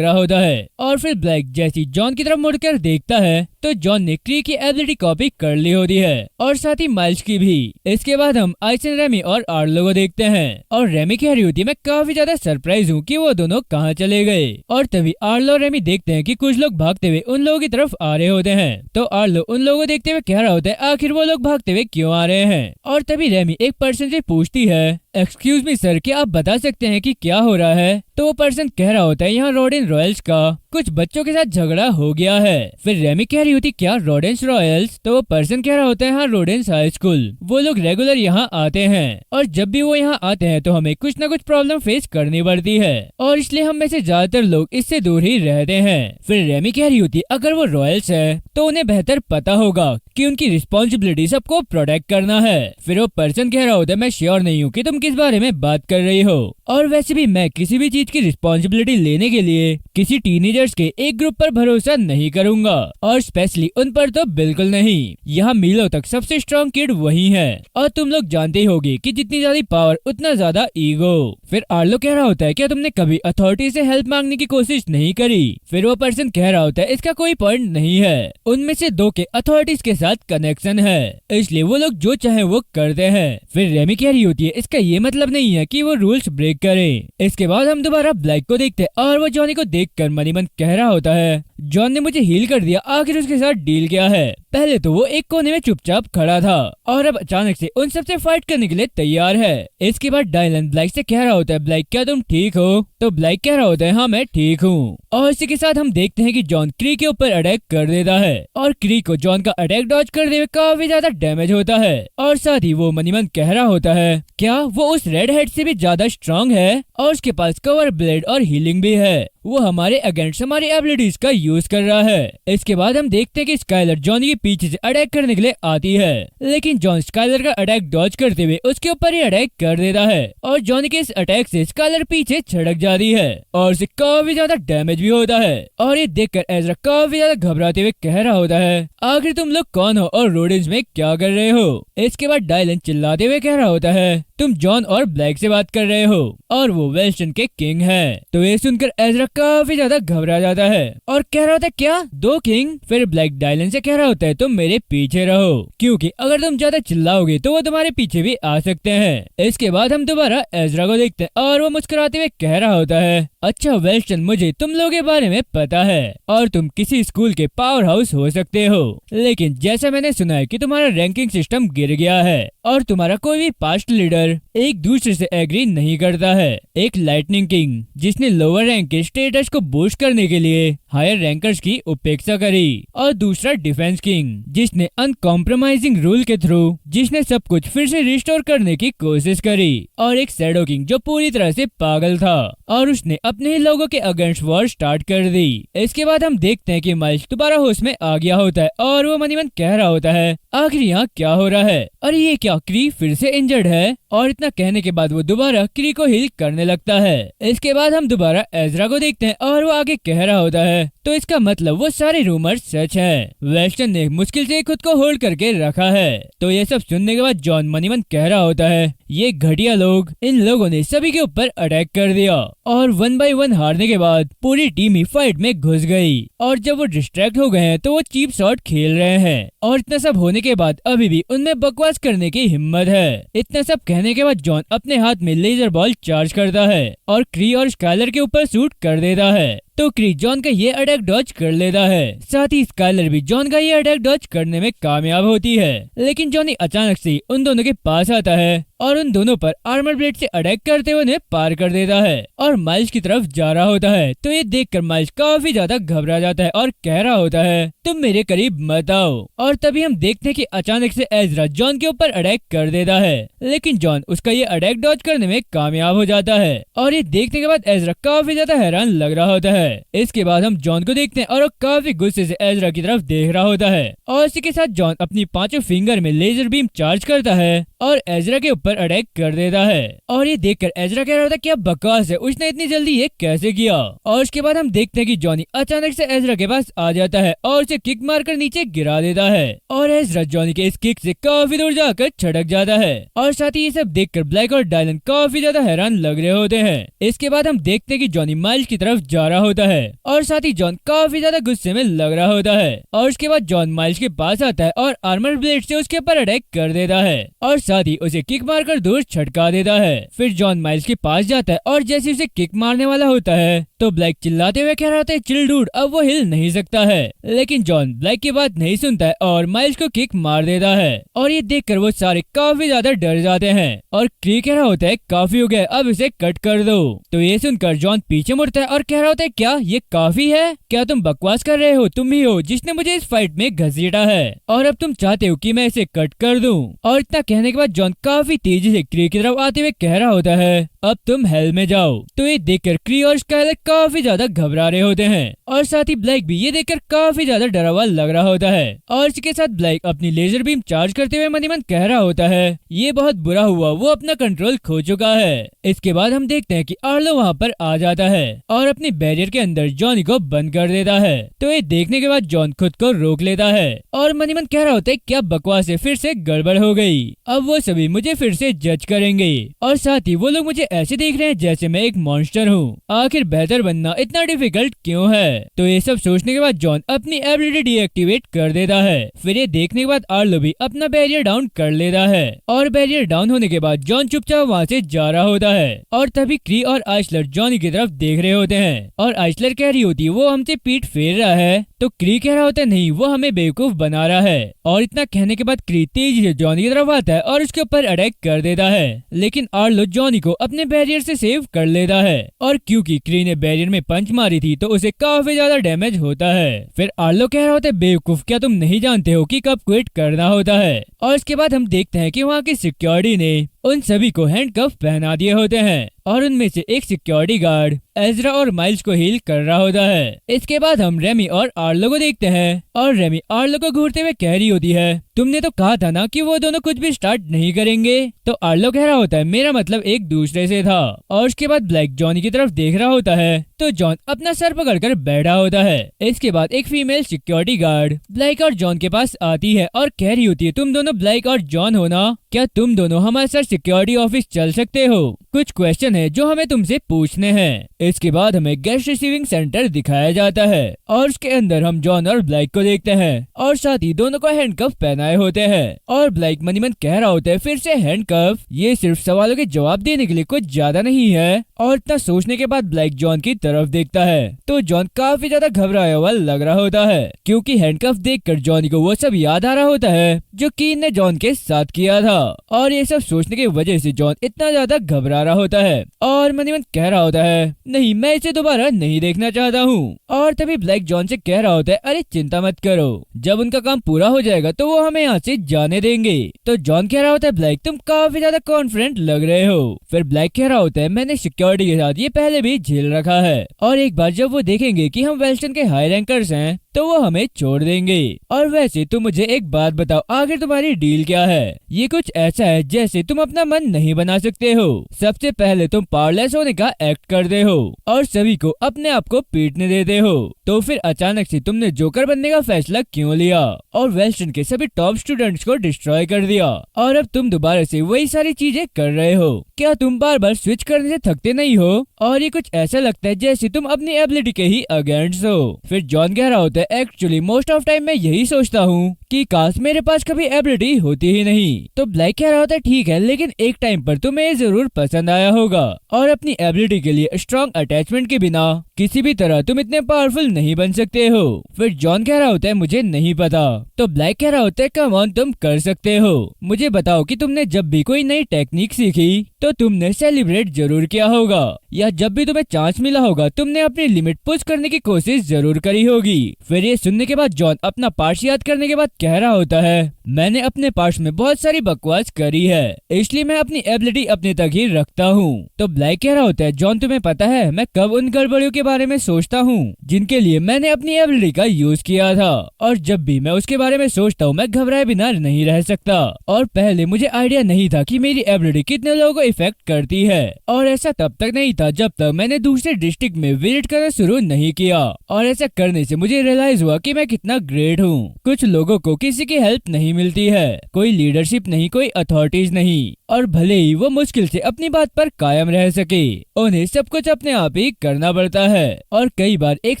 रहा होता है और फिर ब्लैक जैसी जॉन की तरफ मुड़कर देखता है तो जॉन ने क्री की एबिलिटी कॉपी कर ली होती है और साथ ही माइल्स की भी। इसके बाद हम आइसन, रेमी और आर्लो को देखते हैं और रेमी कह रही होती है, मैं काफी ज्यादा सरप्राइज हूँ कि वो दोनों कहाँ चले गए। और तभी आर्लो और रेमी देखते हैं कि कुछ लोग भागते हुए उन लोगों की तरफ आ रहे होते हैं। तो आर्लो उन लोगों को देखते हुए कह रहा होता है, आखिर वो लोग भागते हुए क्यों आ रहे हैं? और तभी रेमी एक पर्सन से पूछती है, एक्सक्यूज मी सर, क्या आप बता सकते हैं कि क्या हो रहा है? तो वो पर्सन कह रहा होता है, यहाँ रोडेन रॉयल्स का कुछ बच्चों के साथ झगड़ा हो गया है। फिर रेमी कह रही होती, क्या रोडेंस रॉयल्स? तो वो पर्सन कह रहा होता है, हाँ रोडेंस हाई स्कूल, वो लोग रेगुलर यहाँ आते हैं और जब भी वो यहाँ आते हैं तो हमें कुछ न कुछ प्रॉब्लम फेस करनी पड़ती है और इसलिए हम में से ज्यादातर लोग इससे दूर ही रहते हैं। फिर रेमी कह रही होती, अगर वो रॉयल्स है तो उन्हें बेहतर पता होगा कि उनकी रिस्पॉन्सिबिलिटी सबको प्रोटेक्ट करना है। फिर वो पर्सन कह रहा होता है, मैं श्योर नहीं हूँ कि तुम किस बारे में बात कर रही हो और वैसे भी मैं किसी भी चीज की रिस्पॉन्सिबिलिटी लेने के लिए किसी टीनेजर्स के एक ग्रुप पर भरोसा नहीं करूंगा और स्पेशली उन पर तो बिल्कुल नहीं। यहाँ मीलों तक सबसे स्ट्रॉन्ग किड वही है और तुम लोग जानते ही होगे कि जितनी ज्यादा पावर उतना ज्यादा ईगो। फिर आर्लो कह रहा होता है, क्या तुमने कभी अथॉरिटी से हेल्प मांगने की कोशिश नहीं करी? फिर वो पर्सन कह रहा होता है, इसका कोई पॉइंट नहीं है, उनमें से दो के अथॉरिटीज के साथ कनेक्शन है इसलिए वो लोग जो चाहे वो करते हैं। फिर रेमी कह रही होती है, इसका ये मतलब नहीं है कि वो रूल्स ब्रेक करें। इसके बाद हम दोबारा ब्लैक को देखते हैं और वो जॉनी को देखकर मन ही मन कह रहा होता है, जॉन ने मुझे हील कर दिया, आखिर उसके साथ डील क्या है? पहले तो वो एक कोने में चुपचाप खड़ा था और अब अचानक से उन सबसे फाइट करने के लिए तैयार है। इसके बाद डायलन ब्लैक से कह रहा होता है, ब्लैक क्या तुम ठीक हो? तो ब्लैक कह रहा होता है, हाँ मैं ठीक हूँ। और इसी के साथ हम देखते हैं कि जॉन क्री के ऊपर अटैक कर देता है और क्री को जॉन का अटैक डॉज करते हुए काफी ज्यादा डैमेज होता है और साथ ही वो मन ही मन कह रहा होता है, क्या वो उस रेड हेड से भी ज्यादा स्ट्रॉन्ग है और उसके पास कवर ब्लेड और हीलिंग भी है, वो हमारे अगेंस्ट हमारी एबिलिटीज का यूज कर रहा है। इसके बाद हम देखते हैं कि स्काइलर जॉन के पीछे से अटैक करने के लिए आती है लेकिन जॉन स्काइलर का अटैक डॉज करते हुए उसके ऊपर ही अटैक कर देता है और जॉन के इस अटैक से स्काइलर पीछे छटक जाती है और उसे काफी ज्यादा डैमेज भी होता है। और ये देखकर एजरा काफी ज्यादा घबराते हुए कह रहा होता है, आखिर तुम लोग कौन हो और रोडेंस में क्या कर रहे हो? इसके बाद डायलन चिल्लाते हुए कह रहा होता है, तुम जॉन और ब्लैक से बात कर रहे हो और वो वेस्टर्न के किंग हैं। तो ये सुनकर एजरा काफी ज्यादा घबरा जाता है और कह रहा होता है, क्या दो किंग? फिर ब्लैक डायलन से कह रहा होता है, तुम मेरे पीछे रहो क्योंकि अगर तुम ज्यादा चिल्लाओगे तो वो तुम्हारे पीछे भी आ सकते हैं। इसके बाद हम दोबारा एजरा को देखते हैं और वो मुस्कुराते हुए कह रहा होता है, अच्छा वेस्टर्न, मुझे तुम लोगों के बारे में पता है और तुम किसी स्कूल के पावर हाउस हो सकते हो, लेकिन जैसा मैंने सुना है कि तुम्हारा रैंकिंग सिस्टम गिर गया है और तुम्हारा कोई भी पास्ट लीडर एक दूसरे से एग्री नहीं करता है। एक लाइटनिंग किंग जिसने लोअर रैंक के स्टेटस को बूस्ट करने के लिए हायर रैंकर्स की उपेक्षा करी और दूसरा डिफेंस किंग जिसने अनकॉम्प्रोमाइजिंग रूल के थ्रू जिसने सब कुछ फिर से रिस्टोर करने की कोशिश करी और एक शैडो किंग जो पूरी तरह से पागल था और उसने अपने ही लोगों के अगेंस्ट वॉर स्टार्ट कर दी। इसके बाद हम देखते हैं कि माइल्स दोबारा होश में आ गया होता है और वो मन ही मन कह रहा होता है, आखिर यहाँ क्या हो रहा है? अरे ये क्या क्री फिर से इंजर्ड है? और इतना कहने के बाद वो दोबारा क्री को हील करने लगता है। इसके बाद हम दोबारा एजरा को देखते हैं और वो आगे कह रहा होता है, तो इसका मतलब वो सारे रूमर सच है, वेस्टर्न ने मुश्किल से खुद को होल्ड करके रखा है। तो ये सब सुनने के बाद जॉन मन ही मन कह रहा होता है, ये घटिया लोग, इन लोगों ने सभी के ऊपर अटैक कर दिया और 1 बाय 1 हारने के बाद पूरी टीम ही फाइट में घुस गई। और जब वो डिस्ट्रैक्ट हो गए हैं तो वो चीप शॉट खेल रहे हैं। और इतना सब होने के बाद अभी भी उनमें बकवास करने की हिम्मत है। इतना सब कहने के बाद जॉन अपने हाथ में लेजर बॉल चार्ज करता है और क्री और स्काइलर के ऊपर शूट कर देता है। तो क्री जॉन का ये अटैक डॉज कर लेता है। साथ ही स्काइलर भी जॉन का ये अटैक डॉज करने में कामयाब होती है। लेकिन जॉनी अचानक से उन दोनों के पास आता है और उन दोनों पर आर्मर ब्लेड से अटैक करते हुए उन्हें पार कर देता है और माइल्स की तरफ जा रहा होता है। तो ये देखकर माइल्स काफी ज्यादा घबरा जाता है और कह रहा होता है तुम मेरे करीब मत आओ। और तभी हम देखते हैं कि अचानक से एजरा जॉन के ऊपर अटैक कर देता है। लेकिन जॉन उसका ये अटैक डॉज करने में कामयाब हो जाता है। और ये देखने के बाद एजरा काफी ज्यादा हैरान लग रहा होता है। इसके बाद हम जॉन को देखते हैं और वो काफी गुस्से से एजरा की तरफ देख रहा होता है। और इसी के साथ जॉन अपनी 5 फिंगर में लेजर बीम चार्ज करता है और एजरा के ऊपर अटैक कर देता है। और ये देखकर एजरा कह रहा होता है क्या बकवास है, उसने इतनी जल्दी ये कैसे किया। और उसके बाद हम देखते हैं कि जॉनी अचानक से एजरा के पास आ जाता है और उसे किक मारकर नीचे गिरा देता है। और एजरा जॉनी के इस किक से काफी दूर जाकर छटक जाता है। और साथ ही ये सब देखकर ब्लैक और डायलन काफी ज्यादा हैरान लग रहे होते हैं। इसके बाद हम देखते हैं कि जॉनी माइल्स की तरफ जा रहा होता है और साथ ही जॉन काफी ज्यादा गुस्से में लग रहा होता है। और उसके बाद जॉन माइल्स के पास आता है और आर्मर ब्लेड से उसके ऊपर अटैक कर देता है और साथ ही उसे किक मारकर दूर छटका देता है। फिर जॉन माइल्स के पास जाता है और जैसे उसे किक मारने वाला होता है तो ब्लैक चिल्लाते हुए कह रहा होता है चिल डूड, अब वो हिल नहीं सकता है। लेकिन जॉन ब्लैक की बात नहीं सुनता है और माइल्स को किक मार देता है। और ये देखकर वो सारे काफी ज्यादा डर जाते हैं और क्री कह रहा होता है काफी हो गया, अब इसे कट कर दो। तो ये सुनकर जॉन पीछे मुड़ता है और कह रहा होता है क्या ये काफी है? क्या तुम बकवास कर रहे हो? तुम ही हो जिसने मुझे इस फाइट में घसीटा है और अब तुम चाहते हो कि मैं इसे कट कर दूं। और इतना कहने के बाद जॉन काफी तेजी से क्री की तरफ आते हुए कह रहा होता है अब तुम हेल में जाओ। तो ये देखकर क्री और स्काइलर काफी ज्यादा घबरा रहे होते हैं और साथ ही ब्लैक भी ये देखकर काफी ज्यादा डरा हुआ लग रहा होता है। और इसके साथ ब्लैक अपनी लेजर बीम चार्ज करते हुए मन ही मन कह रहा होता है ये बहुत बुरा हुआ, वो अपना कंट्रोल खो चुका है। इसके बाद हम देखते हैं कि आर्लो वहाँ पर आ जाता है और अपनी बैरियर के अंदर जॉनी को बंद कर देता है। तो ये देखने के बाद जॉन खुद को रोक लेता है और मन ही मन कह रहा होता है क्या बकवास है, फिर से गड़बड़ हो गई, अब वो सभी मुझे फिर से जज करेंगे और साथ ही वो लोग मुझे ऐसे देख रहे हैं जैसे मैं एक मॉन्स्टर हूँ। आखिर बेहतर बनना इतना डिफिकल्ट क्यों है? तो ये सब सोचने के बाद जॉन अपनी एबिलिटी डीएक्टिवेट कर देता है। फिर ये देखने के बाद आर्लो भी अपना बैरियर डाउन कर लेता है और बैरियर डाउन होने के बाद जॉन चुपचाप वहाँ से जा रहा होता है। और तभी क्री और आइसलर जॉनी की तरफ देख रहे होते हैं और आइसलर कह रही होती है वो हमसे पीठ फेर रहा है। तो क्री कह रहा होता है नहीं, वो हमें बेवकूफ बना रहा है। और इतना कहने के बाद क्री तेजी से जॉनी की तरफ आता है और उसके ऊपर अटैक कर देता है। लेकिन आर्लो जॉनी को अपने बैरियर से सेव कर लेता है और क्योंकि क्री ने बैरियर में पंच मारी थी तो उसे काफी ज्यादा डैमेज होता है। फिर आर्लो कह रहा होता है बेवकूफ, क्या तुम नहीं जानते हो कि कब क्विट करना होता है? और इसके बाद हम देखते हैं कि वहाँ की सिक्योरिटी ने उन सभी को हैंडकफ पहना दिए होते हैं और उनमें से एक सिक्योरिटी गार्ड एजरा और माइल्स को हील कर रहा होता है। इसके बाद हम रेमी और आर्लो को देखते हैं और रेमी आर्लो को घूरते हुए कह रही होती है तुमने तो कहा था ना कि वो दोनों कुछ भी स्टार्ट नहीं करेंगे। तो आर्लो कह रहा होता है मेरा मतलब एक दूसरे से था। और उसके बाद ब्लैक जॉनी की तरफ देख रहा होता है तो जॉन अपना सर पकड़कर बैठा होता है। इसके बाद एक फीमेल सिक्योरिटी गार्ड ब्लैक और जॉन के पास आती है और कह रही होती है तुम दोनों ब्लैक और जॉन हो ना, क्या तुम दोनों हमारे साथ सिक्योरिटी ऑफिस चल सकते हो? कुछ क्वेश्चन है जो हमें तुमसे पूछने हैं। इसके बाद हमें गेस्ट रिसीविंग सेंटर दिखाया जाता है और उसके अंदर हम जॉन और ब्लैक को देखते हैं और साथ ही दोनों को हैंडकफ पहनाए होते हैं। और ब्लैक मन ही मन कह रहा होता है फिर से हैंडकफ, ये सिर्फ सवालों के जवाब देने के लिए कुछ ज्यादा नहीं है। और इतना सोचने के बाद ब्लैक जॉन की तरफ देखता है तो जॉन काफी ज्यादा घबराया हुआ लग रहा होता है क्योंकि हैंडकफ देखकर जॉनी को वो सब याद आ रहा होता है जो कीन ने जॉन के साथ किया था। और ये सब सोचने की वजह से जॉन इतना ज्यादा घबरा रहा होता है और मन ही मन कह रहा होता है नहीं, मैं इसे दोबारा नहीं देखना चाहता हूँ। और तभी ब्लैक जॉन से कह रहा होता है अरे चिंता मत करो, जब उनका काम पूरा हो जाएगा तो वो हमें यहाँ से जाने देंगे। तो जॉन कह रहा होता है ब्लैक तुम काफी ज्यादा कॉन्फिडेंट लग रहे हो। फिर ब्लैक कह रहा होता है मैंने सिक्योरिटी के साथ ये पहले भी झेल रखा है और एक बार जब वो देखेंगे कि हम वेल्स्टन के हाई रैंकर्स हैं तो वो हमें छोड़ देंगे। और वैसे तुम मुझे एक बात बताओ, आखिर तुम्हारी डील क्या है? ये कुछ ऐसा है जैसे तुम अपना मन नहीं बना सकते हो। सबसे पहले तुम पावरलेस होने का एक्ट करते हो और सभी को अपने आप को पीटने देते हो। तो फिर अचानक से तुमने जोकर बनने का फैसला क्यों लिया और वेस्टर्न के सभी टॉप स्टूडेंट्स को डिस्ट्रॉय कर दिया? और अब तुम दोबारा से वही सारी चीजें कर रहे हो। क्या तुम बार बार स्विच करने से थकते नहीं हो? और ये कुछ ऐसा लगता है जैसे तुम अपनी एबिलिटी के ही अगेंस्ट हो। फिर जॉन कह रहा होता है, एक्चुअली मोस्ट ऑफ टाइम मैं यही सोचता हूँ कि काश मेरे पास कभी एबिलिटी होती ही नहीं। तो ब्लैक कह रहा होता है, ठीक है, लेकिन एक टाइम पर तुम्हें जरूर पसंद आया होगा और अपनी एबिलिटी के लिए स्ट्रॉन्ग अटैचमेंट के बिना किसी भी तरह तुम इतने पावरफुल नहीं बन सकते हो। फिर जॉन कह रहा होता है, मुझे नहीं पता। तो ब्लैक कह रहा होता है, कम ऑन, तुम कर सकते हो। मुझे बताओ कि तुमने जब भी कोई नई टेक्निक सीखी तो तुमने सेलिब्रेट जरूर किया होगा, या जब भी तुम्हें चांस मिला होगा तुमने अपनी लिमिट पुश करने की कोशिश जरूर करी होगी। फिर ये सुनने के बाद जॉन अपना पार्ट याद करने के बाद कह रहा होता है, मैंने अपने पार्ट में बहुत सारी बकवास करी है, इसलिए मैं अपनी एबिलिटी अपने तक ही रखता हूँ। तो ब्लैक कह रहा होता है, जॉन तुम्हें पता है मैं कब उन गड़बड़ियों के बारे में सोचता हूँ जिनके लिए मैंने अपनी एबिलिटी का यूज किया था, और जब भी मैं उसके बारे में सोचता हूँ मैं घबराए बिना नहीं रह सकता। और पहले मुझे आइडिया नहीं था कि मेरी एबिलिटी कितने लोगों को इफेक्ट करती है, और ऐसा तब तक नहीं था जब तक मैंने दूसरे डिस्ट्रिक्ट में विजिट करना शुरू नहीं किया। और ऐसा करने से मुझे रियलाइज हुआ कि मैं कितना ग्रेट हूँ। कुछ लोगों को किसी की हेल्प नहीं मिलती है, कोई लीडरशिप नहीं, कोई अथॉरिटीज नहीं, और भले ही वो मुश्किल से अपनी बात पर कायम रह सके, उन्हें सब कुछ अपने आप ही करना पड़ता है। और कई बार एक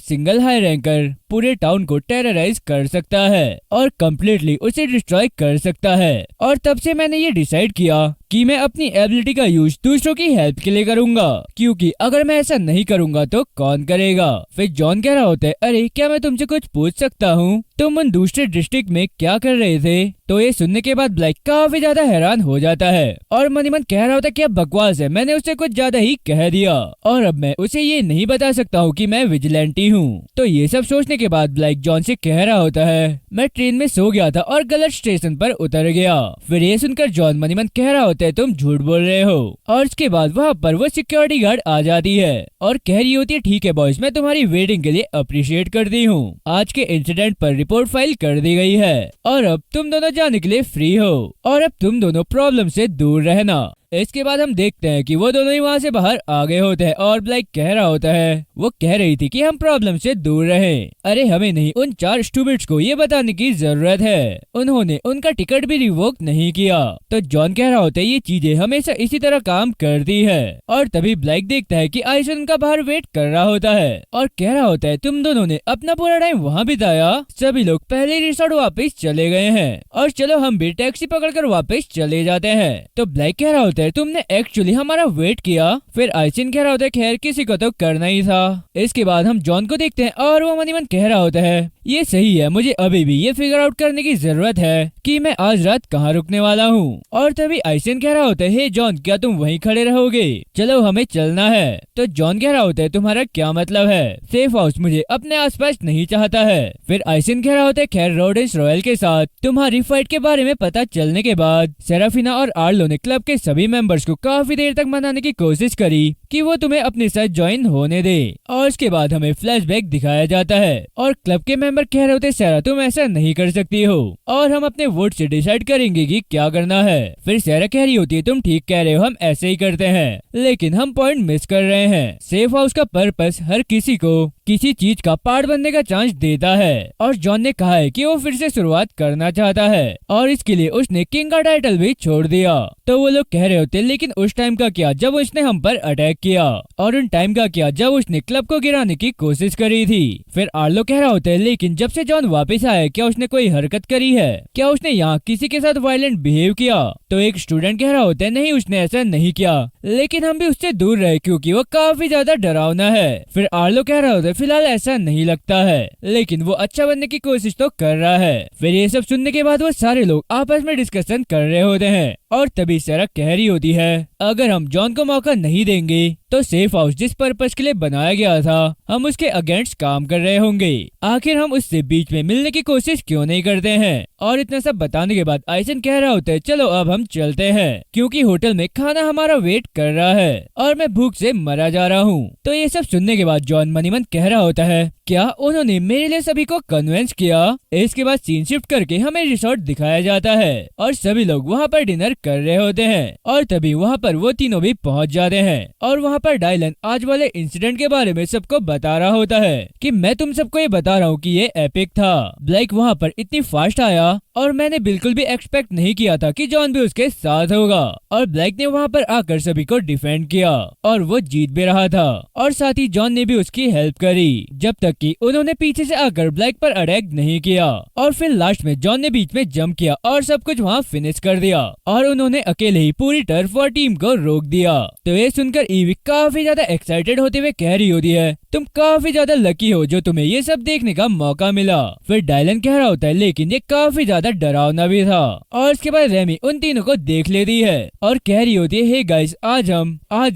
सिंगल हाई रैंकर पूरे टाउन को टेरराइज कर सकता है और कम्प्लीटली उसे डिस्ट्रॉय कर सकता है। और तब से मैंने ये डिसाइड किया कि मैं अपनी एबिलिटी का यूज दूसरों की हेल्प के लिए करूंगा, क्योंकि अगर मैं ऐसा नहीं करूंगा तो कौन करेगा? फिर जॉन कह रहा होता है, अरे क्या मैं तुमसे कुछ पूछ सकता हूँ, तुम उन दूसरे डिस्ट्रिक्ट में क्या कर रहे थे? तो ये सुनने के बाद ब्लैक काफी ज्यादा हैरान हो जाता है और मन ही मन कह रहा होता है, क्या बकवास है, मैंने उसे कुछ ज्यादा ही कह दिया और अब मैं उसे ये नहीं बता सकता हूँ कि मैं विजिलेंटी हूँ। तो ये सब सोचने के बाद ब्लैक जॉन से कह रहा होता है, मैं ट्रेन में सो गया था और गलत स्टेशन पर उतर गया। फिर ये सुनकर जॉन मन ही मन कह रहा होता है, तुम झूठ बोल रहे हो। और उसके बाद वहाँ पर वो सिक्योरिटी गार्ड आ जाती है और कह रही होती है, ठीक है बॉयज, मैं तुम्हारी वेटिंग के लिए अप्रिशिएट करती हूँ, आज के इंसिडेंट पर रिपोर्ट फाइल कर दी गई है और अब तुम दोनों जाने के लिए फ्री हो और अब तुम दोनों प्रॉब्लम से दूर रहना। इसके बाद हम देखते हैं कि वो दोनों ही वहाँ से बाहर आ गए होते हैं और ब्लैक कह रहा होता है, वो कह रही थी कि हम प्रॉब्लम से दूर रहें। अरे हमें नहीं, उन 4 स्टूपिड्स को ये बताने की जरूरत है, उन्होंने उनका टिकट भी रिवोक नहीं किया। तो जॉन कह रहा होता है, ये चीजें हमेशा इसी तरह काम करती है। और तभी ब्लैक देखता है कि आइसन उनका बाहर वेट कर रहा होता है और कह रहा होता है, तुम दोनों ने अपना पूरा टाइम वहाँ बिताया, सभी लोग पहले ही रिसोर्ट वापस चले गए हैं और चलो हम भी टैक्सी पकड़कर वापस चले जाते हैं। तो ब्लैक कह रहा होता है, तुमने एक्चुअली हमारा वेट किया। फिर आइसिन कह रहा होता है, खैर किसी को तो करना ही था। इसके बाद हम जॉन को देखते हैं और वो मन ही मन कह रहा होता है, ये सही है, मुझे अभी भी ये फिगर आउट करने की जरूरत है कि मैं आज रात कहाँ रुकने वाला हूँ। और तभी आइसिन कह रहा होता है, हे जॉन, क्या तुम वहीं खड़े रहोगे? चलो हमें चलना है। तो जॉन कह रहा होता है, तुम्हारा क्या मतलब है? सेफ हाउस मुझे अपने आसपास नहीं चाहता है। फिर आइसिन कह रहा होता है, खैर रोडेंस रॉयल के साथ तुम्हारी फाइट के बारे में पता चलने के बाद सेराफिना और आर्लो ने क्लब के सभी मेंबर्स को काफी देर तक मनाने की कोशिश करी कि वो तुम्हें अपने साथ ज्वाइन होने दे। और उसके बाद हमें फ्लैशबैक दिखाया जाता है और क्लब के मेंबर कह रहे होते, सैरा तुम ऐसा नहीं कर सकती हो और हम अपने वोट से डिसाइड करेंगे कि क्या करना है। फिर सैरा कह रही होती है, तुम ठीक कह रहे हो, हम ऐसे ही करते हैं, लेकिन हम पॉइंट मिस कर रहे हैं। सेफ हाउस का पर्पस हर किसी को किसी चीज का पार्ट बनने का चांस देता है और जॉन ने कहा है कि वो फिर से शुरुआत करना चाहता है और इसके लिए उसने किंग का टाइटल भी छोड़ दिया। तो वो लोग कह रहे होते, लेकिन उस टाइम का क्या जब उसने हम पर अटैक किया, और उन टाइम का क्या जब उसने क्लब को गिराने की कोशिश करी थी। फिर आर्लो कह रहा होता है, लेकिन जब से जॉन वापस आया क्या उसने कोई हरकत करी है? क्या उसने यहाँ किसी के साथ वायलेंट बिहेव किया? तो एक स्टूडेंट कह रहा होता है, नहीं उसने ऐसा नहीं किया, लेकिन हम भी उससे दूर रहे क्योंकि वो काफी ज्यादा डरावना है। फिर आर्लो कह रहा होता है, फिलहाल ऐसा नहीं लगता है, लेकिन वो अच्छा बनने की कोशिश तो कर रहा है। फिर ये सब सुनने के बाद वो सारे लोग आपस में डिस्कशन कर रहे होते हैं और तभी सैरा कह रही होती है, अगर हम जॉन को मौका नहीं देंगे तो सेफ हाउस जिस पर्पस के लिए बनाया गया था हम उसके अगेंस्ट काम कर रहे होंगे। आखिर हम उससे बीच में मिलने की कोशिश क्यों नहीं करते हैं? और इतना सब बताने के बाद आइसन कह रहा होता है, चलो अब हम चलते हैं क्योंकि होटल में खाना हमारा वेट कर रहा है और मैं भूख से मरा जा रहा हूँ। तो ये सब सुनने के बाद जॉन मन ही मन कह रहा होता है क्या उन्होंने मेरे लिए सभी को कन्विंस किया? इसके बाद सीन शिफ्ट करके हमें रिसोर्ट दिखाया जाता है और सभी लोग वहाँ पर डिनर कर रहे होते हैं और तभी वहाँ पर वो तीनों भी पहुँच जाते हैं और वहाँ पर डायलन आज वाले इंसिडेंट के बारे में सबको बता रहा होता है कि मैं तुम सबको ये बता रहा हूँ कि ये एपिक था। ब्लैक वहाँ पर इतनी फास्ट आया और मैंने बिल्कुल भी एक्सपेक्ट नहीं किया था कि जॉन भी उसके साथ होगा और ब्लैक ने वहाँ पर आकर सभी को डिफेंड किया और वो जीत भी रहा था और साथ ही जॉन ने भी उसकी हेल्प करी जब तक कि उन्होंने पीछे से आकर ब्लैक पर अटैक नहीं किया और फिर लास्ट में जॉन ने बीच में जंप किया और सब कुछ वहाँ फिनिश कर दिया और उन्होंने अकेले ही पूरी टर्फ और टीम को रोक दिया। तो ये सुनकर ईवी काफी ज्यादा एक्साइटेड होते हुए कह रही होती है तुम काफी ज्यादा लकी हो जो तुम्हें ये सब देखने का मौका मिला। फिर डायलन कह रहा होता है लेकिन ये काफी ज्यादा डरावना भी था और इसके बाद रेमी उन तीनों को देख लेती है और कह रही होती है हे गाइस आज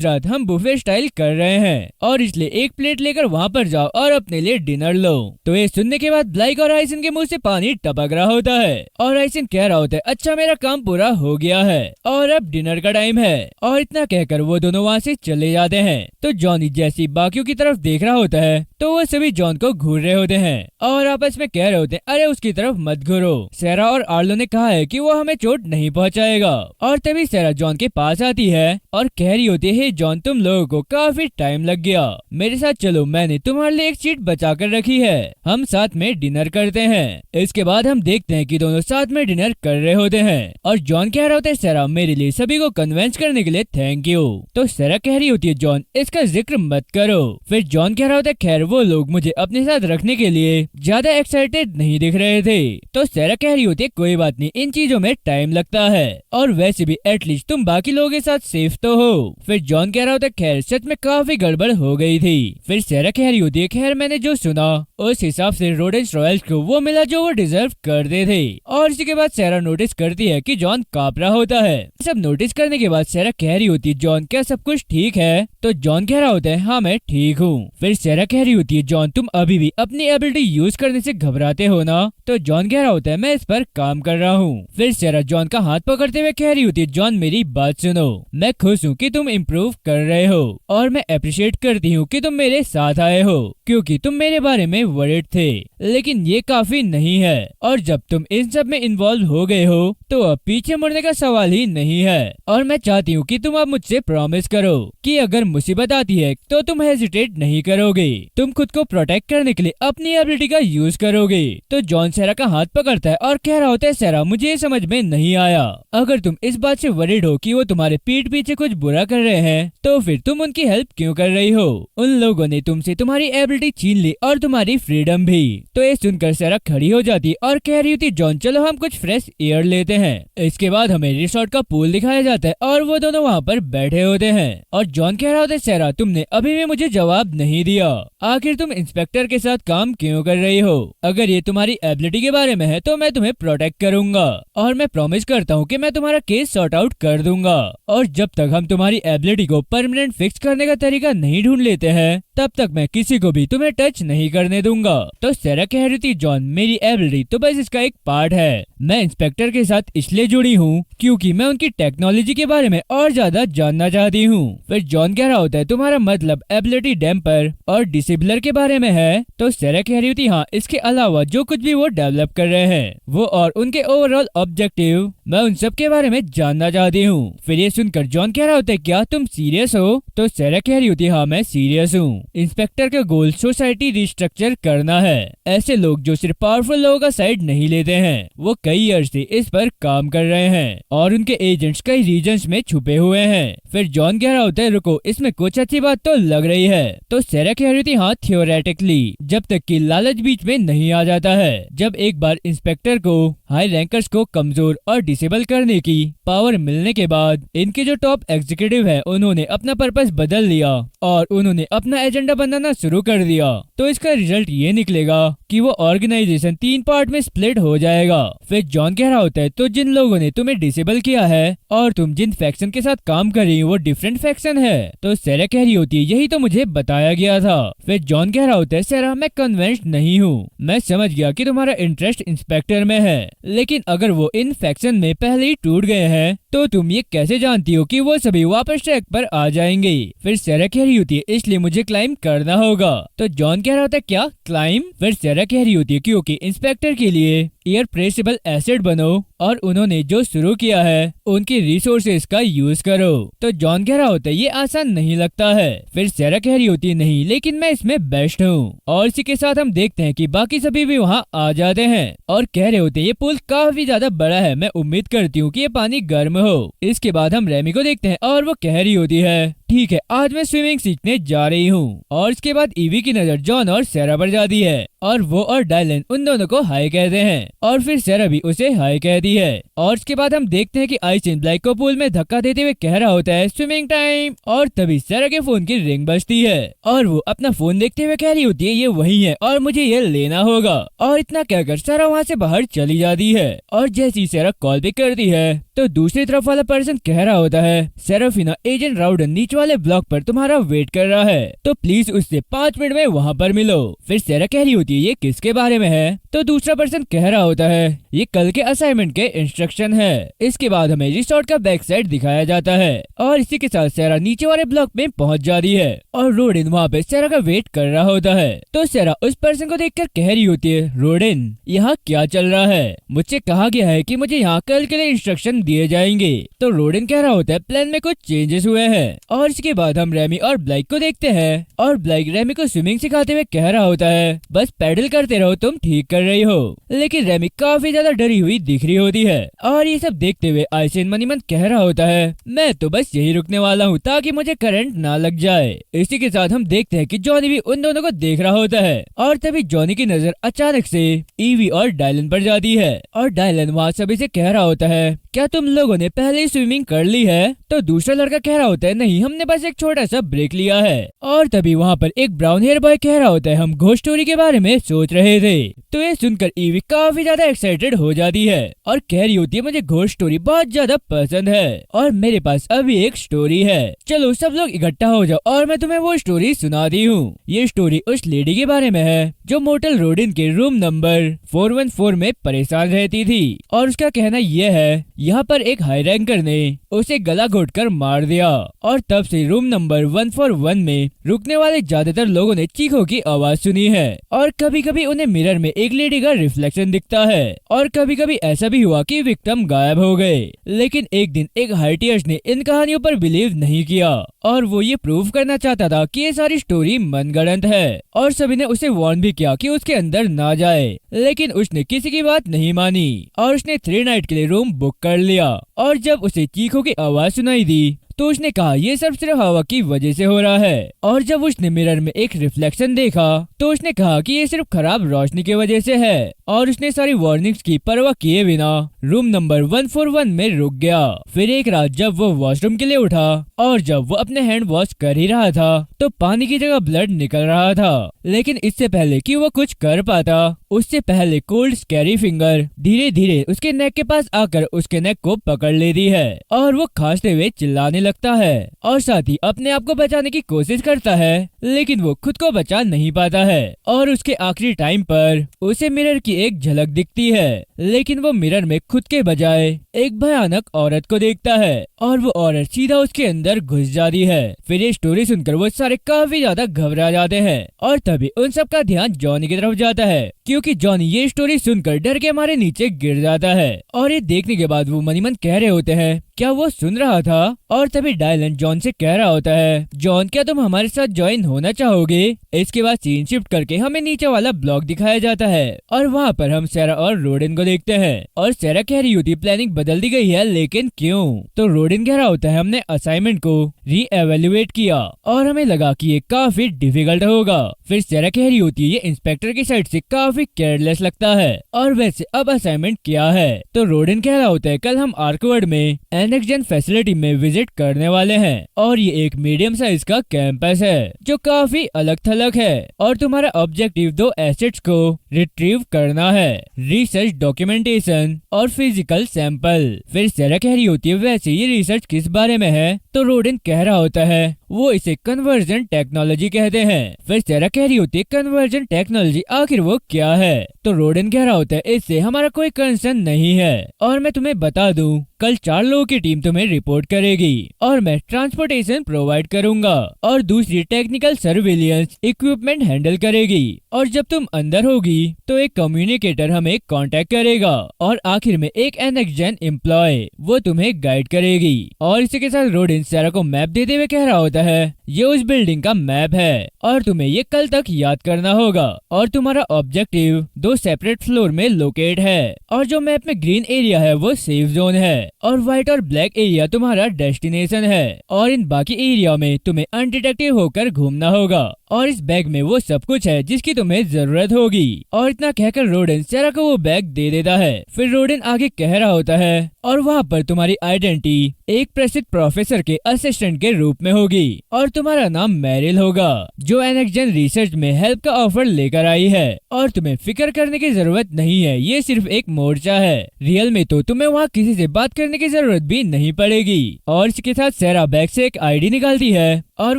रात हम बुफे स्टाइल कर रहे हैं और इसलिए एक प्लेट लेकर वहाँ पर जाओ और अपने लिए डिनर लो। तो ये सुनने के बाद ब्लाइक और आइसन के मुंह से पानी टपक रहा होता है और आइसन कह रहा होता है अच्छा मेरा काम पूरा हो गया है और अब डिनर का टाइम है और इतना कहकर वो दोनों वहाँ से चले जाते हैं। तो जॉनी जैसी बाकियों की तरफ देख रहा होता है तो वो सभी जॉन को घूर रहे होते हैं और आपस में कह रहे होते हैं अरे उसकी तरफ मत घूरो, सेरा और आर्लो ने कहा है कि वो हमें चोट नहीं पहुंचाएगा। और तभी सेरा जॉन के पास आती है और कह रही होती है जॉन तुम लोगों को काफी टाइम लग गया, मेरे साथ चलो मैंने तुम्हारे लिए एक सीट बचा कर रखी है, हम साथ में डिनर करते हैं। इसके बाद हम देखते हैं कि दोनों साथ में डिनर कर रहे होते हैं और जॉन कह रहा होता है सेरा मेरे लिए सभी को कन्विंस करने के लिए थैंक यू। तो सेरा कह रही होती है जॉन इसका जिक्र मत करो। फिर जॉन कह रहा होता है खैर वो लोग मुझे अपने साथ रखने के लिए ज्यादा एक्साइटेड नहीं दिख रहे थे। तो सेरा कह रही होती है कोई बात नहीं, इन चीजों में टाइम लगता है और वैसे भी एटलीस्ट तुम बाकी लोगों के साथ सेफ तो हो। फिर जॉन कह रहा होता है खैर सच में काफी गड़बड़ हो गई थी। फिर सेरा कह रही होती है खैर मैंने जो सुना उस हिसाब से रोडेंस रॉयल्स को वो मिला जो वो डिजर्व करते थे। और इसी के बाद सेरा नोटिस करती है कि जॉन कांप रहा होता है। सब नोटिस करने के बाद सेरा कह रही होती है जॉन क्या सब कुछ ठीक है? तो जॉन कह रहा होता है हाँ मैं ठीक हूँ। फिर सेरा कह रही होती है जॉन तुम अभी भी अपनी एबिलिटी यूज करने से घबराते हो ना? तो जॉन कह रहा होता है मैं इस पर काम कर रहा हूँ। फिर सेरा जॉन का हाथ पकड़ते हुए कह रही होती है जॉन मेरी बात सुनो, मैं खुश हूँ कि तुम इम्प्रूव कर रहे हो और मैं अप्रिशिएट करती हूँ कि तुम मेरे साथ आए हो क्योंकि तुम मेरे बारे में वरीड थे, लेकिन ये काफी नहीं है और जब तुम इन सब में इन्वॉल्व हो गए हो तो अब पीछे मुड़ने का सवाल ही नहीं है और मैं चाहती हूँ कि तुम अब मुझसे प्रॉमिस करो कि अगर मुसीबत आती है तो तुम हेजिटेट नहीं करोगे, तुम खुद को प्रोटेक्ट करने के लिए अपनी एबिलिटी का यूज करोगे। तो जॉन सेरा का हाथ पकड़ता है और कह रहा होता है सेरा मुझे ये समझ में नहीं आया, अगर तुम इस बात से वरीड हो कि वो तुम्हारे पीठ पीछे कुछ बुरा कर रहे हैं तो फिर तुम उनकी हेल्प क्यों कर रही हो? उन लोगों ने तुमसे तुम्हारी एबिलिटी छीन ली और तुम्हारी फ्रीडम भी। तो ये सुनकर सेरा खड़ी हो जाती और कह रही होती जॉन चलो हम कुछ फ्रेश एयर लेते हैं। इसके बाद हमें रिसोर्ट का पूल दिखाया जाता है और वो दोनों वहाँ पर बैठे होते हैं और जॉन कह रहा होता है सेरा तुमने अभी भी मुझे जवाब नहीं दिया, आखिर तुम इंस्पेक्टर के साथ काम क्यों कर रही हो? अगर ये तुम्हारी एबिलिटी के बारे में है तो मैं तुम्हें प्रोटेक्ट करूंगा और मैं प्रॉमिस करता हूँ कि मैं तुम्हारा केस सॉर्ट आउट कर दूंगा और जब तक हम तुम्हारी एबिलिटी को परमानेंट फिक्स करने का तरीका नहीं ढूंढ लेते हैं तब तक मैं किसी को भी तुम्हें टच नहीं करने दूंगा। तो सेरा कह रही थी जॉन मेरी एबिलिटी तो बस इसका एक पार्ट है, मैं इंस्पेक्टर के साथ इसलिए जुड़ी हूँ क्योंकि मैं उनकी टेक्नोलॉजी के बारे में और ज्यादा जानना चाहती हूँ। फिर जॉन कह रहा होता है तुम्हारा मतलब एबिलिटी डैम्पर और डिसेबलर के बारे में है? तो सेरा कह रही थी हाँ इसके अलावा जो कुछ भी वो डेवलप कर रहे हैं वो और उनके ओवरऑल ऑब्जेक्टिव मैं उन सब के बारे में जानना चाहती हूँ। फिर ये सुनकर जॉन कह रहा होता है क्या तुम सीरियस हो? तो सेरा कह रही होती हाँ मैं सीरियस हूँ, इंस्पेक्टर का गोल सोसाइटी रिस्ट्रक्चर करना है। ऐसे लोग जो सिर्फ पावरफुल लोगों का साइड नहीं लेते हैं वो कई ईयर से इस पर काम कर रहे हैं और उनके एजेंट्स कई रीजन्स में छुपे हुए हैं। फिर जॉन कह रहा होता है रुको इसमें कुछ अच्छी बात तो लग रही है। तो सेरा कह रही थी हाँ थियोरेटिकली जब तक कि लालच बीच में नहीं आ जाता है। जब एक बार इंस्पेक्टर को हाई रैंकर्स को कमजोर और डिसेबल करने की पावर मिलने के बाद इनके जो टॉप एग्जीक्यूटिव है उन्होंने अपना पर्पस बदल लिया और उन्होंने अपना एजेंडा बनाना शुरू कर दिया। तो इसका रिजल्ट ये निकलेगा कि वो ऑर्गेनाइजेशन 3 पार्ट में स्प्लिट हो जाएगा। फिर जॉन कह रहा होता है तो जिन लोगों ने तुम्हें डिसेबल किया है और तुम जिन फैक्शन के साथ काम कर रही हो वो डिफरेंट फैक्शन है। तो सेरा कह रही होती है यही तो मुझे बताया गया था। फिर जॉन कह रहा होता है सेरा मैं कन्विंस्ड नहीं हूँ, मैं समझ गया कि तुम्हारा इंटरेस्ट इंस्पेक्टर में है लेकिन अगर वो इन फैक्शन में पहले ही टूट गए हैं तो तुम ये कैसे जानती हो कि वो सभी वापस ट्रैक पर आ जाएंगे? फिर सैरा कह रही होती है इसलिए मुझे क्लाइम करना होगा। तो जॉन कह रहा होता है क्या क्लाइम? फिर सैरा कह रही होती है क्योंकि इंस्पेक्टर के लिए इरप्रेसिबल एसिड बनो और उन्होंने जो शुरू किया है उनकी रिसोर्सेज का यूज करो। तो जॉन कह रहा होता है ये आसान नहीं लगता है। फिर सैरा कह रही होती है नहीं, लेकिन मैं इसमें बेस्ट हूँ। और इसी के साथ हम देखते हैं कि बाकी सभी भी वहाँ आ जाते हैं और कह रहे होते हैं ये पुल काफी ज्यादा बड़ा है, मैं उम्मीद करती हूँ कि ये पानी गर्म हो। इसके बाद हम रेमी को देखते हैं और वो कह रही होती है ठीक है, आज मैं स्विमिंग सीखने जा रही हूँ। और इसके बाद ईवी की नजर जॉन और सैरा पर जाती है और वो और डायलन उन दोनों को हाय कहते हैं और फिर सैरा भी उसे हाय कहती है। और इसके बाद हम देखते हैं कि आइसिन ब्लैक को पूल में धक्का देते हुए कह रहा होता है स्विमिंग टाइम। और तभी सैरा के फोन की रिंग बजती है और वो अपना फोन देखते हुए कह रही होती है ये वही है और मुझे ये लेना होगा। और इतना कहकर सैरा वहाँ से बाहर चली जाती है। और जैसी सैरा कॉल पिक करती है तो दूसरी तरफ वाला पर्सन कह रहा होता है सेराफिना एजेंट राउडन नीचे वाले ब्लॉक पर तुम्हारा वेट कर रहा है, तो प्लीज उससे 5 मिनट में वहाँ पर मिलो। फिर सैरा कह रही होती है ये किसके बारे में है? तो दूसरा पर्सन कह रहा होता है ये कल के असाइनमेंट के इंस्ट्रक्शन है। इसके बाद हमें रिसोर्ट का बैक साइड दिखाया जाता है और इसी के साथ सैरा नीचे वाले ब्लॉक में पहुँच जाती है और रोडिन वहाँ पे सैरा का वेट कर रहा होता है। तो सैरा उस पर्सन को देखकर कह रही होती है रोडिन यहाँ क्या चल रहा है? मुझसे कहा गया है कि मुझे यहाँ कल के लिए इंस्ट्रक्शन दिए जाएंगे। तो रोडिन कह रहा होता है प्लान में कुछ चेंजेस हुए हैं। और इसके बाद हम रेमी और ब्लाइक को देखते हैं और ब्लाइक रेमी को स्विमिंग सिखाते हुए कह रहा होता है बस पैडल करते रहो, तुम ठीक कर रही हो। लेकिन रेमी काफी ज्यादा डरी हुई दिख रही होती है और ये सब देखते हुए आइसिन मनीमन कह रहा होता है मैं तो बस यही रुकने वाला हूँ ताकि मुझे करंट ना लग जाए। इसी के साथ हम देखते हैं कि जॉनी भी उन दोनों को देख रहा होता है और तभी जॉनी की नजर अचानक से ईवी और डायलन पर जाती है और डायलन वहाँ सभी से कह रहा होता है क्या तुम लोगों ने पहले ही स्विमिंग कर ली है? तो दूसरा लड़का कह रहा होता है नहीं, हमने बस एक छोटा सा ब्रेक लिया है। और तभी वहाँ पर एक ब्राउन हेयर बॉय कह रहा होता है हम घोस्ट स्टोरी के बारे में सोच रहे थे। तो ये सुनकर ईवी काफी ज्यादा एक्साइटेड हो जाती है और कह रही होती है मुझे घोस्ट स्टोरी बहुत ज्यादा पसंद है और मेरे पास अभी एक स्टोरी है, चलो सब लोग इकट्ठा हो जाओ और मैं तुम्हें वो स्टोरी सुनाती हूँ। ये स्टोरी उस लेडी के बारे में है जो मोटल रोडिन के रूम नंबर 414 में परेशान रहती थी और उसका कहना यह है यहाँ पर एक हाई रैंकर ने उसे गला घोटकर मार दिया और तब से रूम नंबर 141 में रुकने वाले ज्यादातर लोगों ने चीखों की आवाज सुनी है और कभी कभी उन्हें मिरर में एक लेडी का रिफ्लेक्शन दिखता है और कभी कभी ऐसा भी हुआ कि विक्टिम गायब हो गए। लेकिन एक दिन एक हाइटियर्स ने इन कहानियों पर बिलीव नहीं किया और वो ये प्रूव करना चाहता था कि ये सारी स्टोरी मनगढ़ंत है और सभी ने उसे वार्न भी किया कि उसके अंदर ना जाए, लेकिन उसने किसी की बात नहीं मानी और उसने 3 नाइट के लिए रूम बुक कर लिया। और जब उसे चीखों की आवाज सुनाई दी तो उसने कहा ये सब सिर्फ हवा की वजह से हो रहा है और जब उसने मिरर में एक रिफ्लेक्शन देखा तो उसने कहा कि ये सिर्फ खराब रोशनी की वजह से है और उसने सारी वार्निंग्स की परवाह किए बिना रूम नंबर 141 में रुक गया। फिर एक रात जब वो वॉशरूम के लिए उठा और जब वो अपने हैंड वॉश कर ही रहा था तो पानी की जगह ब्लड निकल रहा था, लेकिन इससे पहले कि वो कुछ कर पाता उससे पहले कोल्ड स्कैरी फिंगर धीरे धीरे उसके नेक के पास आकर उसके नेक को पकड़ लेती है और वो खांसते हुए चिल्लाने लगता है और साथ ही अपने आप को बचाने की कोशिश करता है, लेकिन वो खुद को बचा नहीं पाता है और उसके आखिरी टाइम पर उसे मिरर की एक झलक दिखती है, लेकिन वो मिरर में खुद के बजाय एक भयानक औरत को देखता है और वो औरत सीधा उसके अंदर घुस जाती है। फिर ये स्टोरी सुनकर वो सारे काफी ज्यादा घबरा जाते हैं और तभी उन सब का ध्यान जॉनी की तरफ जाता है क्योंकि जॉनी ये स्टोरी सुनकर डर के हमारे नीचे गिर जाता है और ये देखने के बाद वो मनी मन कह रहे होते हैं क्या वो सुन रहा था। और तभी डायलन जॉन से कह रहा होता है जॉन क्या तुम हमारे साथ ज्वाइन होना चाहोगे? इसके बाद सीन शिफ्ट करके हमें नीचे वाला ब्लॉक दिखाया जाता है और वहाँ पर हम सैरा और रोडिन को देखते हैं और सैरा कह रही होती प्लानिंग बदल दी गई है, लेकिन क्यों? तो रोडिन कह रहा होता है हमने असाइनमेंट को री-एवेल्युएट किया और हमें लगा कि ये काफी डिफिकल्ट होगा। फिर सैरा कह रही होती है ये इंस्पेक्टर की साइड से काफी केयरलेस लगता है और वैसे अब असाइनमेंट क्या है? तो रोडिन कह रहा होता है कल हम आर्कवर्ड में नेक्स्ट जेन फैसिलिटी में विजिट करने वाले हैं और ये एक मीडियम साइज का कैंपस है जो काफी अलग थलग है और तुम्हारा ऑब्जेक्टिव 2 एसेट्स को रिट्रीव करना है, रिसर्च डॉक्यूमेंटेशन और फिजिकल सैंपल। फिर सैरा कह रही होती है वैसे ये रिसर्च किस बारे में है? तो रोडिन कह रहा होता है वो इसे कन्वर्जन टेक्नोलॉजी कहते हैं। फिर सैरा कह रही होती है कन्वर्जन टेक्नोलॉजी आखिर वो क्या है? तो रोडिन कह रहा होता है इससे हमारा कोई कंसर्न नहीं है और मैं तुम्हें बता दूं कल 4 लोगों की टीम तुम्हें रिपोर्ट करेगी और मैं ट्रांसपोर्टेशन प्रोवाइड करूंगा और दूसरी टेक्निकल सर्विलियंस इक्विपमेंट हैंडल करेगी। और जब तुम अंदर होगी तो एक कम्युनिकेटर हमें कांटेक्ट करेगा और आखिर में एक NXGen एम्प्लॉय वो तुम्हें गाइड करेगी। और इसी के साथ रोडेन सैरा को मैप देते हुए कह रहा होता है ये उस बिल्डिंग का मैप है और तुम्हें ये कल तक याद करना होगा और तुम्हारा ऑब्जेक्टिव 2 सेपरेट फ्लोर में लोकेट है और जो मैप में ग्रीन एरिया है वो सेफ जोन है और व्हाइट और ब्लैक एरिया तुम्हारा डेस्टिनेशन है और इन बाकी एरिया में तुम्हें अनडिटेक्टिव होकर घूमना होगा और इस बैग में वो सब कुछ है जिसकी तुम्हें जरूरत होगी। और इतना कहकर रोडेन सैरा को वो बैग दे देता है। फिर रोडेन आगे कह रहा होता है और वहाँ पर तुम्हारी आइडेंटिटी एक प्रसिद्ध प्रोफेसर के असिस्टेंट के रूप में होगी और तुम्हारा नाम मैरिल होगा जो NXGen रिसर्च में हेल्प का ऑफर लेकर आई है और तुम्हें फिक्र करने की जरूरत नहीं है, ये सिर्फ एक मोर्चा है। रियल में तो तुम्हें वहाँ किसी से बात करने की जरूरत भी नहीं पड़ेगी। और इसके साथ सैरा बैग से एक ID निकालती है और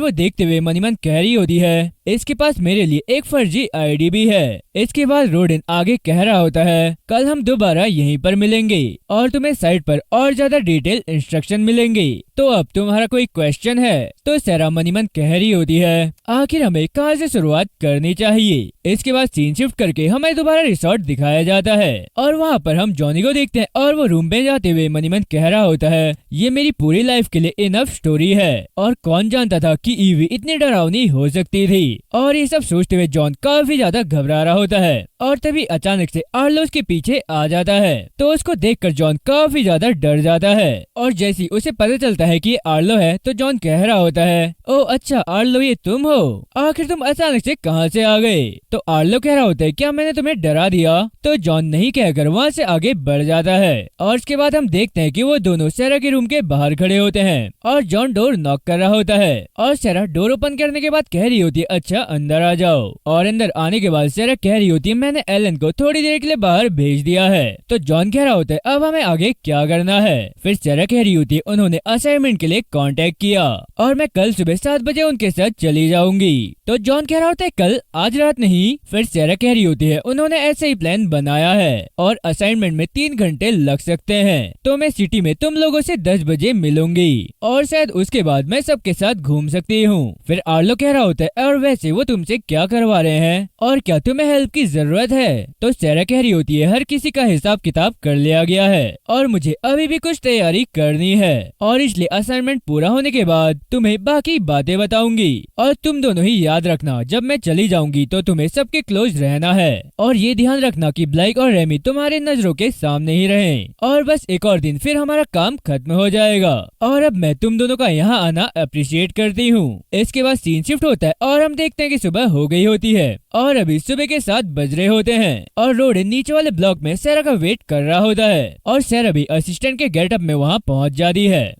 वो देखते हुए मनी मन कह रही होती है इसके पास मेरे लिए एक फर्जी ID भी है। इसके बाद रोडेन आगे कह रहा होता है कल हम दोबारा यहीं पर मिलेंगे और तुम्हें साइट पर और ज्यादा डिटेल इंस्ट्रक्शन मिलेंगे। तो अब तुम्हारा कोई क्वेश्चन है? तो सैरा मनी मन कह रही होती है आखिर हमें कहाँ से शुरुआत करनी चाहिए। इसके बाद सीन शिफ्ट करके हमें दोबारा रिसोर्ट दिखाया जाता है और वहाँ पर हम जॉनी को देखते हैं और वो रूम में जाते हुए मनी मन कह रहा होता है ये मेरी पूरी लाइफ के लिए इनफ स्टोरी है और कौन जानता था कि ईवी इतनी डरावनी हो सकती थी। और ये सब सोचते हुए जॉन काफी ज्यादा घबरा रहा होता है और तभी अचानक से आर्लो उसके पीछे आ जाता है तो उसको देखकर जॉन काफी ज्यादा डर जाता है और जैसे उसे पता चलता है कि ये आर्लो है तो जॉन कह रहा होता है ओ अच्छा आर्लो ये तुम हो, आखिर तुम अचानक से कहाँ से आ गए। तो आर्लो कह रहा होता है क्या मैंने तुम्हें डरा दिया। तो जॉन नहीं कहकर वहाँ से आगे बढ़ जाता है और इसके बाद हम देखते हैं कि वो दोनों सैरा के रूम के बाहर खड़े होते हैं और जॉन डोर नॉक कर रहा होता है और सैरा डोर ओपन करने के बाद कह रही होती है अच्छा अंदर आ जाओ। और अंदर आने के बाद सैरा कह रही होती है मैंने एलन को थोड़ी देर के लिए बाहर भेज दिया है। तो जॉन कह रहा होता है अब हमें आगे क्या करना है। फिर सैरा कह रही होती है उन्होंने असाइनमेंट के लिए कांटेक्ट किया और मैं कल सुबह 7 बजे उनके साथ चली जाऊंगी। तो जॉन कह रहा होता है कल, आज रात नहीं। फिर सैरा कह रही होती है उन्होंने ऐसे ही प्लान बनाया है और असाइनमेंट में 3 घंटे लग सकते हैं तो मैं सिटी में तुम लोगों से 10 बजे मिलूंगी और शायद उसके बाद मैं सबके साथ घूम सकती हूँ। फिर आर्लो कह रहा होता है और वैसे वो तुमसे क्या करवा रहे हैं और क्या तुम्हें हेल्प की जरूरत है। तो सैरा कह रही होती है हर किसी का हिसाब किताब कर लिया गया है और मुझे अभी भी कुछ तैयारी करनी है और इसलिए असाइनमेंट पूरा होने के बाद तुम्हें बाकी बातें बताऊंगी और तुम दोनों ही याद रखना जब मैं चली जाऊंगी तो तुम्हें सबके क्लोज रहना है और ये ध्यान रखना कि ब्लाइक और रेमी तुम्हारे नजरों के सामने ही रहें और बस एक और दिन फिर हमारा काम खत्म हो जाएगा और अब मैं तुम दोनों का यहाँ आना अप्रिशिएट करती हूँ। इसके बाद सीन शिफ्ट होता है और हम देखते हैं कि सुबह हो गई होती है और अभी सुबह के 7 बज रहे होते हैं और रोडेन नीचे वाले ब्लॉक में सैरा का वेट कर रहा होता है और सैरा भी असिस्टेंट के गेटअप में वहाँ पहुँच जाती है।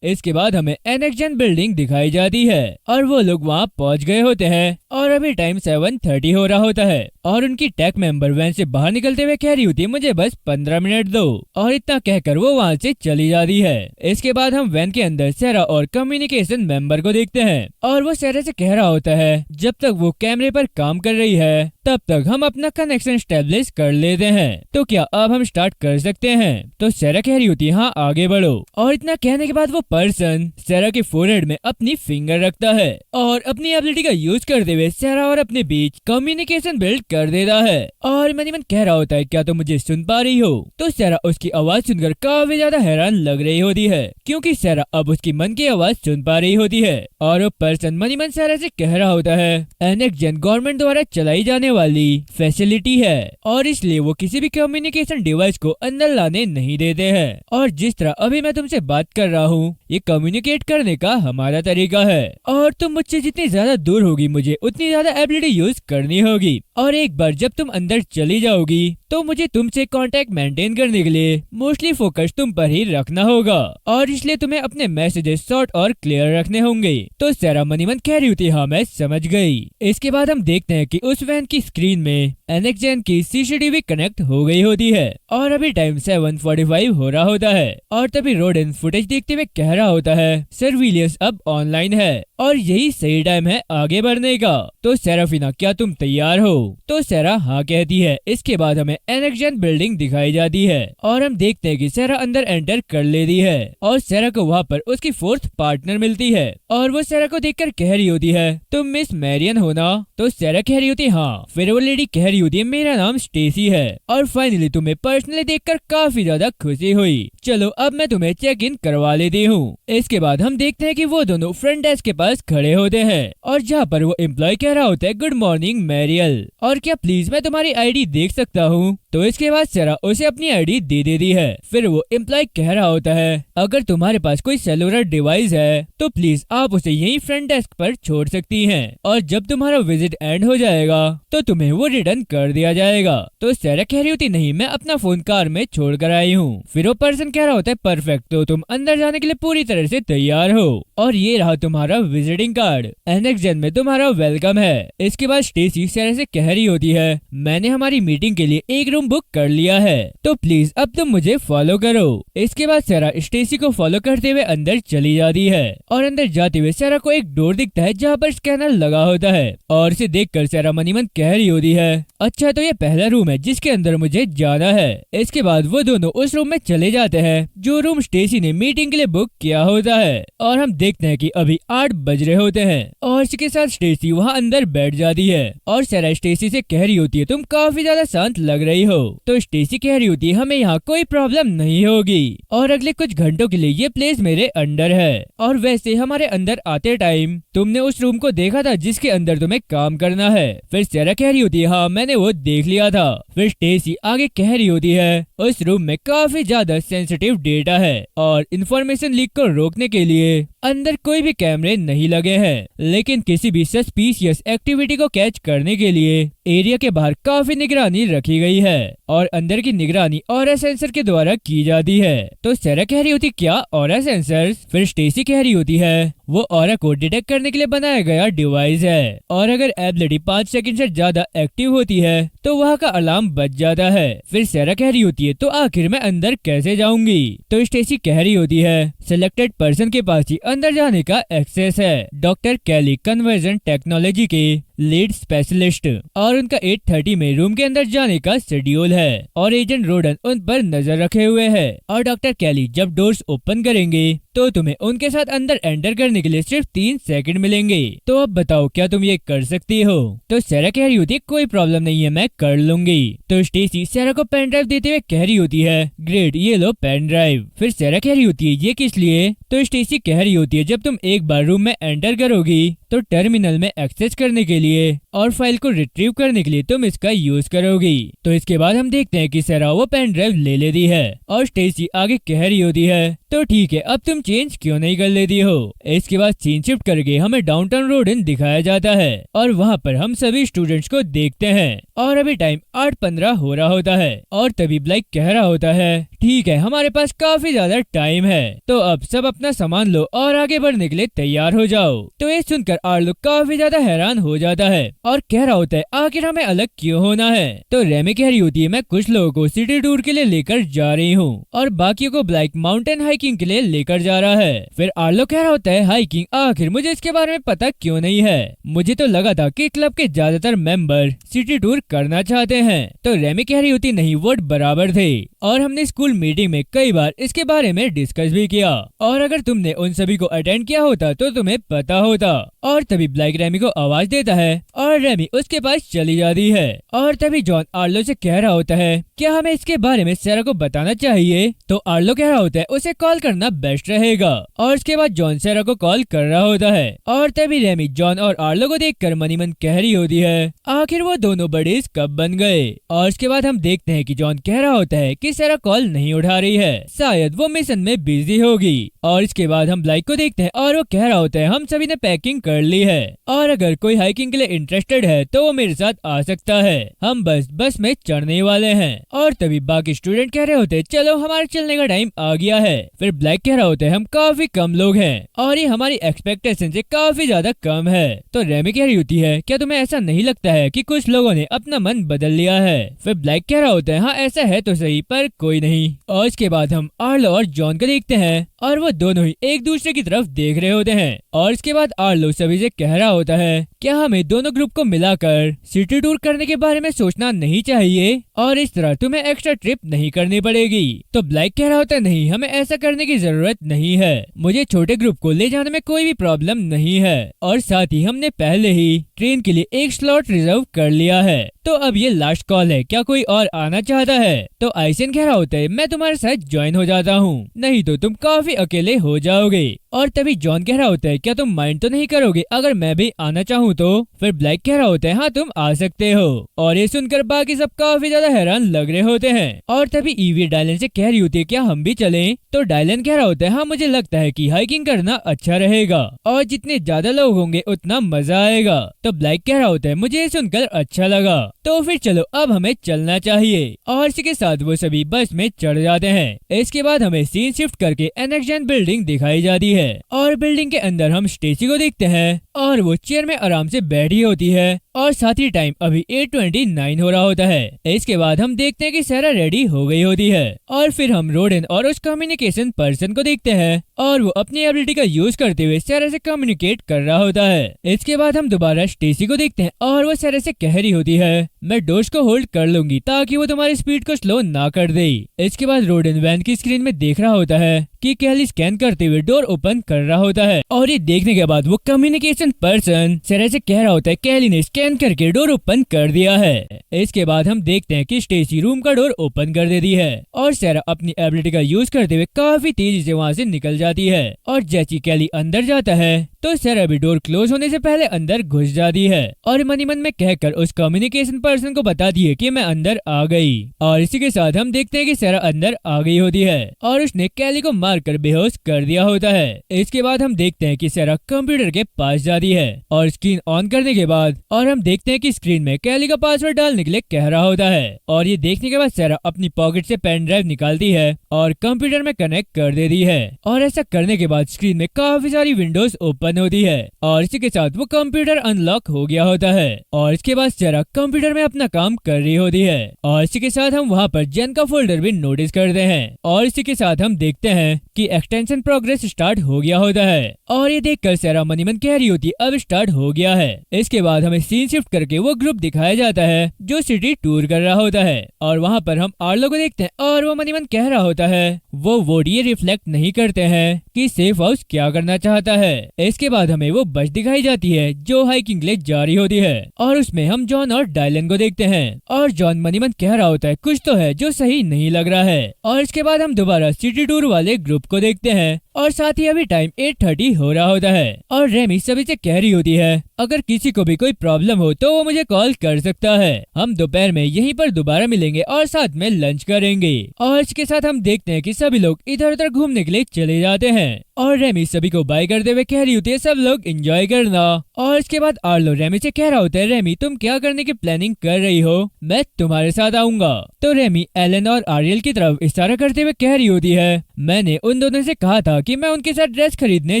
इसके बाद हमें NXGen बिल्डिंग दिखाई जाती है और वो लोग वहाँ पहुँच गए होते हैं और अभी टाइम 7:30 हो रहा होता है और उनकी टेक मेंबर वैन से बाहर निकलते हुए कह रही होती है मुझे बस 15 मिनट दो और इतना कहकर वो वहाँ से चली जाती है। इसके बाद हम वैन के अंदर सैरा और कम्युनिकेशन मेंबर को देखते हैं और वो सैरा से कह रहा होता है जब तक वो कैमरे पर काम कर रही है तब तक हम अपना कनेक्शन स्टेब्लिश कर लेते हैं तो क्या अब हम स्टार्ट कर सकते हैं। तो सैरा कह रही होती है हाँ आगे बढ़ो और इतना कहने के बाद वो पर्सन सैरा के फोरहेड में अपनी फिंगर रखता है और अपनी एबिलिटी का यूज करते हुए सैरा और अपने बीच कम्युनिकेशन बिल्ड कर देता है और मनी मन कह रहा होता है क्या तुम मुझे सुन पा रही हो। तो सैरा उसकी आवाज सुनकर काफी ज्यादा हैरान लग रही होती है क्योंकि सैरा अब उसकी मन की आवाज सुन पा रही होती है और वो पर्सन मनी मन सैरा से कह रहा होता है NXGen गवर्नमेंट द्वारा चलाई जाने वाली फैसिलिटी है और इसलिए वो किसी भी कम्युनिकेशन डिवाइस को अंदर लाने नहीं देते हैं और जिस तरह अभी मैं तुमसे बात कर रहा हूँ ये कम्युनिकेट करने का हमारा तरीका है और तुम मुझसे जितनी ज्यादा दूर होगी मुझे उतनी ज्यादा एबिलिटी यूज करनी होगी और एक बार जब तुम अंदर चली जाओगी तो मुझे तुमसे कांटेक्ट मेंटेन करने के लिए मोस्टली फोकस तुम पर ही रखना होगा और इसलिए तुम्हें अपने मैसेजेस शॉर्ट और क्लियर रखने होंगे। तो सैरा मनी मन कह रही होती हाँ मैं समझ गई। इसके बाद हम देखते हैं कि उस वैन की स्क्रीन में NXGen की CCTV कनेक्ट हो गई होती है और अभी टाइम 7:45 हो रहा होता है और तभी रोडेन फुटेज देखते हुए कह रहा होता है सर्विलियंस अब ऑनलाइन है और यही सही टाइम है आगे बढ़ने का। तो सेराफिना क्या तुम तैयार हो। तो सैरा हाँ कहती है। इसके बाद हमें एनेक्जन बिल्डिंग दिखाई जाती है और हम देखते हैं कि सैरा अंदर एंटर कर लेती है और सैरा को वहाँ पर उसकी फोर्थ पार्टनर मिलती है और वो सैरा को देखकर कह रही होती है तुम मिस मैरियन हो ना। तो सैरा कह रही होती है हाँ। फिर वो लेडी कह रही होती है मेरा नाम स्टेसी है और फाइनली तुम्हें पर्सनली देखकर काफी ज्यादा खुशी हुई। चलो अब मैं तुम्हें चेक इन करवा लेती हूँ। इसके बाद हम देखते हैं कि वो दोनों फ्रंट डेस्क के पास खड़े होते हैं और जहाँ पर वो एम्प्लॉय कह रहा होता है गुड मॉर्निंग मैरियल और क्या प्लीज मैं तुम्हारी आईडी देख सकता हूँ। तो इसके बाद सैरा उसे अपनी आईडी दे देती है। फिर वो एम्प्लॉय कह रहा होता है अगर तुम्हारे पास कोई सेलुलर डिवाइस है तो प्लीज आप उसे यहीं फ्रंट डेस्क पर छोड़ सकती हैं और जब तुम्हारा विजिट एंड हो जाएगा तो तुम्हें वो रिटर्न कर दिया जाएगा। तो सैरा कह रही होती नहीं मैं अपना फोन कार में छोड़ कर आई हूँ। फिर वो पर्सन कह रहा होता है परफेक्ट तो तुम अंदर जाने के लिए पूरी तरह से तैयार हो और ये रहा तुम्हारा विजिटिंग कार्ड। एनेक्जन में तुम्हारा वेलकम है। इसके बाद स्टेसी सैरा से कह रही होती है मैंने हमारी मीटिंग के लिए एक रूम बुक कर लिया है तो प्लीज अब तुम मुझे फॉलो करो। इसके बाद सैरा स्टेसी को फॉलो करते हुए अंदर चली जाती है और अंदर जाते हुए सैरा को एक डोर दिखता है जहाँ पर स्कैनर लगा होता है और इसे देखकर सैरा मनी मन कह रही होती है अच्छा तो ये पहला रूम है जिसके अंदर मुझे जाना है। इसके बाद वो दोनों उस रूम में चले जाते हैं जो रूम स्टेसी ने मीटिंग के लिए बुक किया होता है और हम देखते हैं कि अभी 8 बज रहे होते हैं और इसके साथ स्टेसी वहाँ अंदर बैठ जाती है और सैरा स्टेसी से कह रही होती है तुम काफी ज्यादा शांत लग रही हो। तो स्टेसी कह रही होती है हमें यहाँ कोई प्रॉब्लम नहीं होगी और अगले कुछ घंटों के लिए ये प्लेस मेरे अंडर है और वैसे हमारे अंदर आते टाइम तुमने उस रूम को देखा था जिसके अंदर तुम्हें काम करना है। फिर सैरा कह रही होती है हाँ मैंने वो देख लिया था। फिर स्टेसी आगे कह रही होती है उस रूम में काफी ज्यादा सेंसिटिव डेटा है और इंफॉर्मेशन लीक को रोकने के लिए अंदर कोई भी कैमरे नहीं लगे हैं लेकिन किसी भी सस्पिशियस एक्टिविटी को कैच करने के लिए एरिया के बाहर काफी निगरानी रखी गई है और अंदर की निगरानी ऑरा सेंसर के द्वारा की जाती है। तो सैरा कह रही होती क्या ऑरा सेंसर। फिर स्टेसी कह रही होती है वो ऑरा को डिटेक्ट करने के लिए बनाया गया डिवाइस है और अगर एबिलिटी 5 सेकंड से ज्यादा एक्टिव होती है तो वहाँ का अलार्म बज जाता है। फिर सैरा कह रही होती है तो आखिर मैं अंदर कैसे जाऊंगी। तो स्टेसी कह रही होती है सिलेक्टेड पर्सन के पास ही अंदर जाने का एक्सेस है। डॉक्टर कैली कन्वर्जन टेक्नोलॉजी के लीड स्पेशलिस्ट और उनका 8:30 में रूम के अंदर जाने का शेड्यूल है और एजेंट रोडन उन पर नजर रखे हुए है और डॉक्टर कैली जब डोर्स ओपन करेंगे तो तुम्हें उनके साथ अंदर एंटर करने के लिए सिर्फ 3 सेकंड मिलेंगे। तो अब बताओ क्या तुम ये कर सकती हो। तो सैरा कह रही होती है कोई प्रॉब्लम नहीं है मैं कर लूंगी। तो स्टेसी सैरा को पेन ड्राइव देते हुए कह रही होती है ग्रेट ये लो पेन ड्राइव। फिर सैरा कह रही होती है ये किस लिए। तो स्टेसी कह रही होती है जब तुम एक बार रूम में एंटर करोगी तो टर्मिनल में एक्सेस करने के लिए और फाइल को रिट्रीव करने के लिए तुम इसका यूज करोगी। तो इसके बाद हम देखते हैं कि सैरा वो पेन ड्राइव ले लेती है और स्टेसी आगे कह रही होती है तो ठीक है अब तुम चेंज क्यों नहीं कर लेती हो। इसके बाद सीन शिफ्ट करके हमें डाउनटाउन रोडन दिखाया जाता है और वहाँ पर हम सभी स्टूडेंट्स को देखते हैं और अभी टाइम 8:15 हो रहा होता है और तभी ब्लाइक कह रहा होता है ठीक है हमारे पास काफी ज्यादा टाइम है तो अब सब अपना सामान लो और आगे बढ़ने के लिए तैयार हो जाओ। तो ये सुनकर आर्लो काफी ज्यादा हैरान हो जाता है और कह रहा होता है आखिर हमें अलग क्यों होना है। तो रेमी कह रही होती है मैं कुछ लोगों को सिटी टूर के लिए लेकर जा रही हूँ और बाकियों को ब्लैक माउंटेन हाइकिंग के लिए लेकर जा रहा है। फिर आर्लो कह रहा होता है हाइकिंग आखिर मुझे इसके बारे में पता क्यों नहीं है। मुझे तो लगा था कि क्लब के ज्यादातर मेंबर सिटी टूर करना चाहते हैं। तो रेमी कह रही होती नहीं वोट बराबर थे और हमने स्कूल मीटिंग में कई बार इसके बारे में डिस्कस भी किया और अगर तुमने उन सभी को अटेंड किया होता तो तुम्हें पता होता। और तभी ब्लैक रेमी को आवाज देता है और रेमी उसके पास चली जाती है और तभी जॉन आर्लो से कह रहा होता है क्या हमें इसके बारे में सैरा को बताना चाहिए। तो आर्लो कह रहा होता है उसे कॉल करना बेस्ट रहेगा और उसके बाद जॉन सैरा को कॉल कर रहा होता है और तभी रेमी जॉन और आर्लो को देखकर मनी मन कह रही होती है आखिर वो दोनों बडीज कब बन गए। और इसके बाद हम देखते हैं कि जॉन कह रहा होता है कि सैरा कॉल नहीं उठा रही है शायद वो मिशन में बिजी होगी। और इसके बाद हम ब्लाइक को देखते हैं और वो कह रहा होता है हम सभी ने पैकिंग कर ली है और अगर कोई हाइकिंग के लिए इंटरेस्टेड है तो वो मेरे साथ आ सकता है हम बस में चढ़ने वाले हैं। और तभी बाकी स्टूडेंट कह रहे होते हैं चलो हमारे चलने का टाइम आ गया है। फिर ब्लैक कह रहा होता है हम काफी कम लोग हैं और ये हमारी एक्सपेक्टेशन से काफी ज्यादा कम है। तो रेमी कह रही होती है क्या तुम्हें ऐसा नहीं लगता है कि कुछ लोगों ने अपना मन बदल लिया है। फिर ब्लैक कह रहा होता है हाँ ऐसा है तो सही पर कोई नहीं। और इसके बाद हम आर्लो और जॉन को देखते हैं और वो दोनों ही एक दूसरे की तरफ देख रहे होते हैं। और इसके बाद आर्लो सभी से कह रहा होता है, क्या हमें दोनों ग्रुप को मिलाकर सिटी टूर करने के बारे में सोचना नहीं चाहिए और इस तरह तुम्हें एक्स्ट्रा ट्रिप नहीं करनी पड़ेगी। तो ब्लैक कह रहा होता है, नहीं, हमें ऐसा करने की जरूरत नहीं है, मुझे छोटे ग्रुप को ले जाने में कोई भी प्रॉब्लम नहीं है और साथ ही हमने पहले ही ट्रेन के लिए एक स्लॉट रिजर्व कर लिया है, तो अब ये लास्ट कॉल है, क्या कोई और आना चाहता है। तो आइसन कह रहा होता है, मैं तुम्हारे साथ ज्वाइन हो जाता हूँ, नहीं तो तुम काफी अकेले हो जाओगे। और तभी जॉन कह रहा होता है, क्या तुम माइंड तो नहीं करोगे अगर मैं भी आना चाहूँ तो। फिर ब्लैक कह रहा होता है, हाँ तुम आ सकते हो। और ये सुनकर बाकी सब काफी ज्यादा हैरान लग रहे होते हैं। और तभी ईवी डायलन से कह रही होती है, क्या हम भी चलें? तो डायलन कह रहा होता है, हाँ मुझे लगता है कि हाइकिंग करना अच्छा रहेगा और जितने ज्यादा लोग होंगे उतना मजा आएगा। तो ब्लैक कह रहा होता है, मुझे सुनकर अच्छा लगा, तो फिर चलो अब हमें चलना चाहिए। और इसी के साथ वो सभी बस में चढ़ जाते हैं। इसके बाद हमें सीन शिफ्ट करके एनेक्जन बिल्डिंग दिखाई जाती है और बिल्डिंग के अंदर हम स्टेसी को देखते हैं और वो चेयर में आराम से बैठी होती है और साथ ही टाइम अभी 8:29 हो रहा होता है। इसके बाद हम देखते हैं कि सारा रेडी हो गई होती है और फिर हम रोडन और उस कम्युनिकेशन पर्सन को देखते हैं और वो अपनी एबिलिटी का यूज करते हुए सारा से कम्युनिकेट कर रहा होता है। इसके बाद हम दोबारा स्टेसी को देखते हैं और वो सारा से कह रही होती है, मैं डोर्स को होल्ड कर लूंगी ताकि वो तुम्हारी स्पीड को स्लो ना कर दे। इसके बाद रोडन वैन की स्क्रीन में देख रहा होता है कि कैली स्कैन करते हुए डोर ओपन कर रहा होता है और ये देखने के बाद वो कम्युनिकेशन पर्सन सारा से कह रहा होता है, कैली ने स्कैन करके डोर ओपन कर दिया है। इसके बाद हम देखते हैं कि स्टेसी रूम का डोर ओपन कर देती है और सारा अपनी एबिलिटी का यूज करते हुए काफी तेजी से वहाँ से निकल जाती है। और जैसी कैली अंदर जाता है तो सारा भी डोर क्लोज होने से पहले अंदर घुस जाती है और मनी मन में कहकर उस कम्युनिकेशन पर्सन को बताती है कि मैं अंदर आ गई। और इसी के साथ हम देखते हैं कि सारा अंदर आ गई होती है और उसने कैली को मारकर बेहोश कर दिया होता है। इसके बाद हम देखते हैं कि सारा कंप्यूटर के पास जाती है और स्क्रीन ऑन करने के बाद और हम देखते हैं कि स्क्रीन में कैली का पासवर्ड डालने के लिए कह रहा होता है। और ये देखने के बाद सारा अपनी पॉकेट से पेन ड्राइव निकालती है और कंप्यूटर में कनेक्ट कर देती है और ऐसा करने के बाद स्क्रीन में काफी सारी विंडोज ओपन होती है और इसी के साथ वो कंप्यूटर अनलॉक हो गया होता है। और इसके बाद सारा कंप्यूटर में अपना काम कर रही होती है और इसी के साथ हम वहाँ पर जेन का फोल्डर भी नोटिस करते हैं और इसी के साथ हम देखते हैं कि एक्सटेंशन प्रोग्रेस स्टार्ट हो गया होता है और ये देखकर सारा मनी मन कह रही होती है, अब स्टार्ट हो गया है। इसके बाद हमें सीन शिफ्ट करके वो ग्रुप दिखाया जाता है जो सिटी टूर कर रहा होता है और वहाँ पर हम आर्लो को देखते हैं और वो मनी मन कह रहा होता है, वो ये रिफ्लेक्ट नहीं करते हैं कि सेफ हाउस क्या करना चाहता है। इसके बाद हमें वो बस दिखाई जाती है जो हाइकिंग के लिए जा रही होती है और उसमें हम जॉन और डायलन को देखते हैं और जॉन मनी मन कह रहा होता है, कुछ तो है जो सही नहीं लग रहा है। और इसके बाद हम दोबारा सिटी टूर वाले ग्रुप को देखते हैं और साथ ही अभी टाइम 8:30 हो रहा होता है और रेमी सभी से कह रही होती है, अगर किसी को भी कोई प्रॉब्लम हो तो वो मुझे कॉल कर सकता है, हम दोपहर में यहीं पर दोबारा मिलेंगे और साथ में लंच करेंगे। और इसके साथ हम देखते हैं कि सभी लोग इधर उधर घूमने के लिए चले जाते हैं और रेमी सभी को बाय करते हुए कह रही होती है, सब लोग एंजॉय करना। और इसके बाद आर्लो रेमी से कह रहा होता है, रेमी तुम क्या करने की प्लानिंग कर रही हो, मैं तुम्हारे साथ आऊंगा। तो रेमी एलन और आरियल की तरफ इशारा करते हुए कह रही होती है, मैंने उन दोनों से कहा था कि मैं उनके साथ ड्रेस खरीदने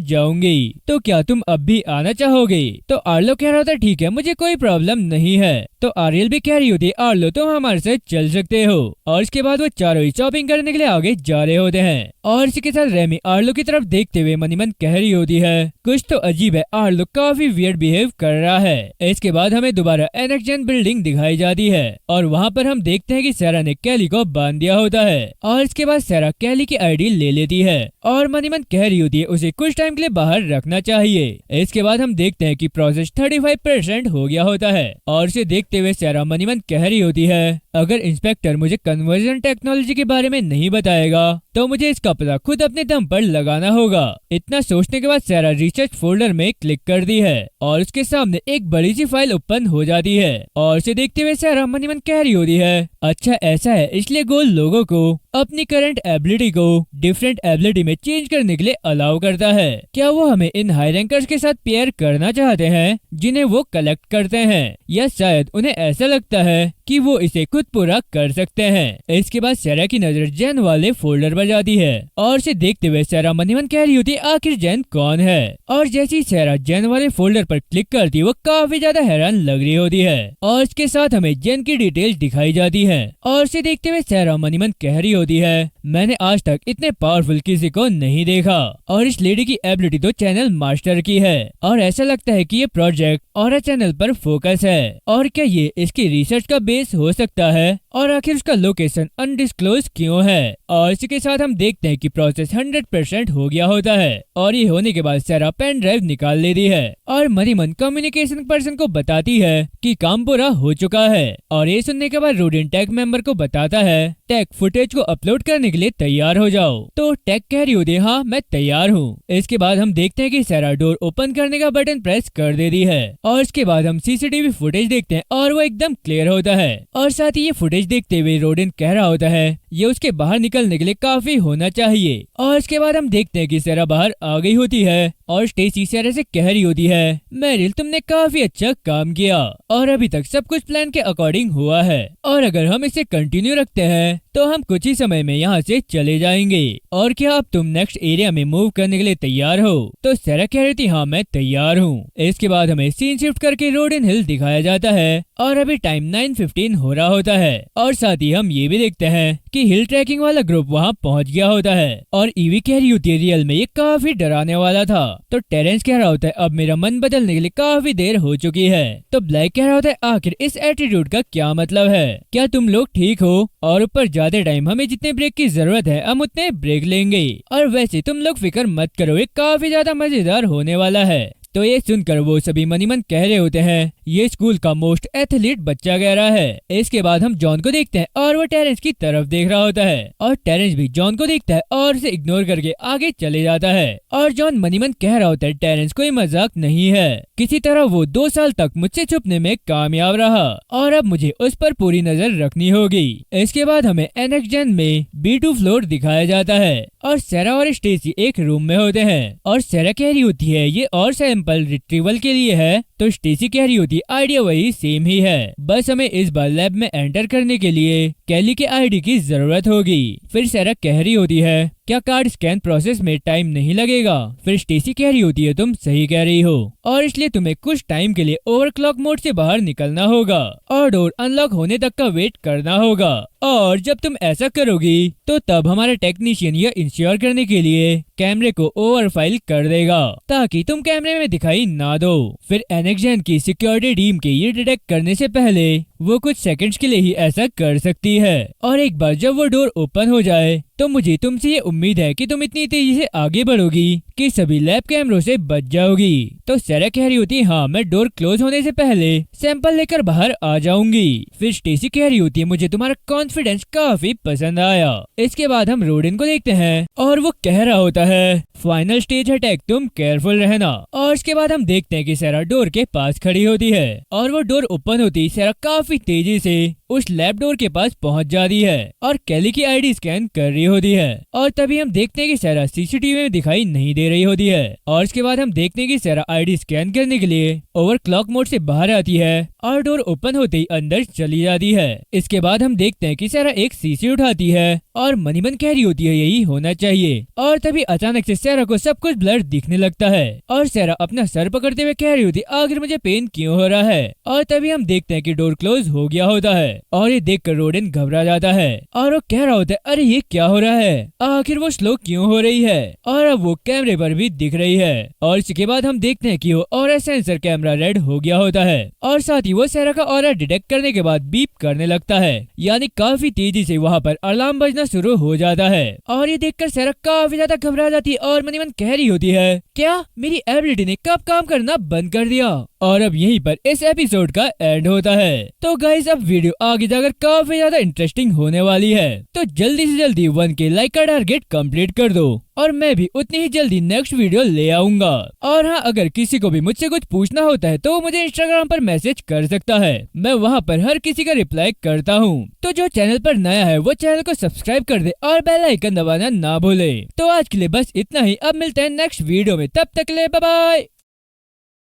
जाऊंगी, तो क्या तुम अब भी आना चाहोगे? तो आर्लो कह रहा होता है, ठीक है मुझे कोई प्रॉब्लम नहीं है। तो आरियल भी कह रही होती है, आर्लो तुम हमारे साथ चल सकते हो। और इसके बाद वो चारों ही शॉपिंग करने के लिए आगे जा रहे होते हैं और इसी के साथ रेमी आर्लो की तरफ देखते हुए मनी मन कह रही होती है, कुछ तो अजीब है, आर्लो काफी वियर्ड बिहेव कर रहा है। इसके बाद हमें दोबारा एनेक्जन बिल्डिंग दिखाई जाती है और वहाँ पर हम देखते हैं कि सारा ने कैली को बांध दिया होता है और इसके बाद सारा कैली की आईडी ले लेती है और मनी मन कह रही होती है उसे कुछ टाइम के लिए बाहर रखना चाहिए। इसके बाद हम देखते हैं कि प्रोसेस 35% हो गया होता है और इसे देखते हुए सारा मनी मन कह रही होती है, अगर इंस्पेक्टर मुझे कन्वर्जन टेक्नोलॉजी के बारे में नहीं बताएगा तो मुझे इसका पता खुद अपने दम पर लगाना होगा। इतना सोचने के बाद सारा रिसर्च फोल्डर में क्लिक कर दी है और उसके सामने एक बड़ी सी फाइल ओपन हो जाती है और इसे देखते हुए सारा मनी मन कह रही होती है, अच्छा ऐसा है, इसलिए गोल लोगों को अपनी करंट एबिलिटी को डिफरेंट एबिलिटी में चेंज करने के लिए अलाउ करता है। क्या वो हमें इन हाई रैंकर्स के साथ पेयर करना चाहते हैं जिन्हें वो कलेक्ट करते हैं, या शायद उन्हें ऐसा लगता है कि वो इसे खुद पूरा कर सकते हैं। इसके बाद सारा की नजर जेन वाले फोल्डर पर जाती है और इसे देखते हुए सारा मनी मन कह रही होती है, आखिर जेन कौन है? और जैसी सारा जेन वाले फोल्डर पर क्लिक करती है वो काफी ज्यादा हैरान लग रही होती है और इसके साथ हमें जेन की डिटेल दिखाई जाती है और इसे देखते हुए सारा मनी मन कह रही होती है, मैंने आज तक इतने पावरफुल किसी को नहीं देखा और इस लेडी की एबिलिटी तो चैनल मास्टर की है और ऐसा लगता है कि ये प्रोजेक्ट और चैनल पर फोकस है। और क्या ये इसकी रिसर्च का बेस हो सकता है और आखिर उसका लोकेशन अनडिस्क्लोज क्यों है। और इसी के साथ हम देखते हैं कि प्रोसेस 100% हो गया होता है और ये होने के बाद सारा पेन ड्राइव निकाल लेती है और मनीमन कम्युनिकेशन पर्सन को बताती है कि काम पूरा हो चुका है। और ये सुनने के बाद रोडिन टेक मेंबर को बताता है टेक फुटेज को अपलोड करने के लिए तैयार हो जाओ। तो टेक कह रही होती है हाँ मैं तैयार हूँ। इसके बाद हम देखते हैं कि सारा डोर ओपन करने का बटन प्रेस कर देती है और इसके बाद हम सीसीटीवी फुटेज देखते हैं और वो एकदम क्लियर होता है। और साथ ही ये फुटेज देखते हुए रोडिन कह रहा होता है ये उसके बाहर निकलने के लिए काफी होना चाहिए। और इसके बाद हम देखते हैं कि सारा बाहर आ गई होती है और स्टेसी सारा से कह रही होती है मेरिल तुमने काफी अच्छा काम किया और अभी तक सब कुछ प्लान के अकॉर्डिंग हुआ है और अगर हम इसे कंटिन्यू रखते हैं तो हम कुछ ही समय में यहाँ से चले जाएंगे। और क्या अब तुम नेक्स्ट एरिया में मूव करने के लिए तैयार हो। तो सारा कह रही थी हाँ मैं तैयार हूँ। इसके बाद हमें सीन शिफ्ट करके रोडिन हिल दिखाया जाता है और अभी टाइम 9:15 हो रहा होता है और साथ ही हम ये भी देखते हैं कि हिल ट्रैकिंग वाला ग्रुप वहाँ पहुँच गया होता है और ईवी कह रही होती है रियल में ये काफी डराने वाला था। तो टेरेंस कह रहा होता है अब मेरा मन बदलने के लिए काफी देर हो चुकी है। तो ब्लैक कह रहा होता है आखिर इस एटीट्यूड का क्या मतलब है, क्या तुम लोग ठीक हो और ऊपर ज्यादा टाइम हमें जितने ब्रेक की जरूरत है हम उतने ब्रेक लेंगे और वैसे तुम लोग फिक्र मत करो ये काफी ज्यादा मजेदार होने वाला है। तो ये सुनकर वो सभी मनीमन कह रहे होते हैं ये स्कूल का मोस्ट एथलीट बच्चा कह रहा है। इसके बाद हम जॉन को देखते हैं और वो टेरेंस की तरफ देख रहा होता है और टेरेंस भी जॉन को देखता है और उसे इग्नोर करके आगे चले जाता है। और जॉन मनीमन कह रहा होता है टेरेंस कोई मजाक नहीं है, किसी तरह वो 2 साल तक मुझसे छुपने में कामयाब रहा और अब मुझे उस पर पूरी नजर रखनी होगी। इसके बाद हमें एनेक्स जेन में B2 फ्लोर दिखाया जाता है और सारा और स्टेसी एक रूम में होते हैं और सारा कह रही होती है ये और सैंपल रिट्रीवल के लिए है। तो स्टेसी कह रही होती आइडिया वही सेम ही है, बस हमें इस बार लैब में एंटर करने के लिए कैली के आईडी की जरूरत होगी। फिर सारा कह रही होती है क्या कार्ड स्कैन प्रोसेस में टाइम नहीं लगेगा। फिर स्टेसी कह रही होती है तुम सही कह रही हो और इसलिए तुम्हें कुछ टाइम के लिए ओवरक्लॉक मोड से बाहर निकलना होगा और डोर अनलॉक होने तक का वेट करना होगा। और जब तुम ऐसा करोगी तो तब हमारा टेक्नीशियन यह इंश्योर करने के लिए कैमरे को ओवरफाइल कर देगा ताकि तुम कैमरे में दिखाई ना दो। फिर एनेक्स जेन की सिक्योरिटी टीम के ये डिटेक्ट करने से पहले वो कुछ सेकंड्स के लिए ही ऐसा कर सकती है और एक बार जब वो डोर ओपन हो जाए तो मुझे तुमसे ये उम्मीद है कि तुम इतनी तेजी से आगे बढ़ोगी कि सभी लैब कैमरों से बच जाओगी। तो सारा कह रही होती हाँ मैं डोर क्लोज होने से पहले सैंपल लेकर बाहर आ जाऊंगी। फिर स्टेसी कह रही होती है मुझे तुम्हारा कॉन्फिडेंस काफी पसंद आया। इसके बाद हम रोडिन को देखते हैं और वो कह रहा होता है फाइनल स्टेज अटैक तुम केयरफुल रहना। और इसके बाद हम देखते हैं कि सारा डोर के पास खड़ी होती है और वो डोर ओपन होती सारा काफी तेजी से उस लैब डोर के पास पहुंच जाती है और कैली की आईडी स्कैन कर रही होती है। और तभी हम देखते हैं कि सारा सीसीटीवी में दिखाई नहीं दे रही होती है और इसके बाद हम देखते हैं कि सारा आईडी स्कैन करने के लिए ओवरक्लॉक मोड से बाहर आती है और डोर ओपन होते ही अंदर चली जाती है। इसके बाद हम देखते हैं कि सारा एक शीशी उठाती है और मनीमन कह रही होती है यही होना चाहिए। और तभी अचानक से सारा को सब कुछ ब्लर दिखने लगता है और सारा अपना सर पकड़ते हुए कह रही होती है आखिर मुझे पेन क्यों हो रहा है। और तभी हम देखते हैं कि डोर क्लोज हो गया होता है और ये देखकर रोडिन घबरा जाता है और वो कह रहा होता है अरे ये क्या हो रहा है, आखिर वो स्लो क्यों हो रही है। और अब वो कैमरे पर भी दिख रही है और इसके बाद हम देखते हैं कि वो ऑरा सेंसर कैमरा रेड हो गया होता है और साथ ही वो सारा का ऑरा डिटेक्ट करने के बाद बीप करने लगता है, यानी काफी तेजी से वहाँ पर अलार्म बजना शुरू हो जाता है। और ये देखकर सारा काफी ज्यादा घबरा जाती है और मनीमन कह रही होती है क्या मेरी एबिलिटी ने कब काम करना बंद कर दिया। और अब यहीं पर इस एपिसोड का एंड होता है। तो गाइस अब वीडियो आगे जाकर काफी ज्यादा इंटरेस्टिंग होने वाली है, तो जल्दी से जल्दी 1K लाइक का टारगेट कंप्लीट कर दो और मैं भी उतनी ही जल्दी नेक्स्ट वीडियो ले आऊंगा। और हाँ अगर किसी को भी मुझसे कुछ पूछना होता है तो वो मुझे इंस्टाग्राम पर मैसेज कर सकता है, मैं वहाँ पर हर किसी का रिप्लाई करता हूँ। तो जो चैनल पर नया है वो चैनल को सब्सक्राइब कर दे और बेल आइकन दबाना ना भूले। तो आज के लिए बस इतना ही, अब मिलते हैं नेक्स्ट वीडियो में, तब तक के लिए बाय बाय।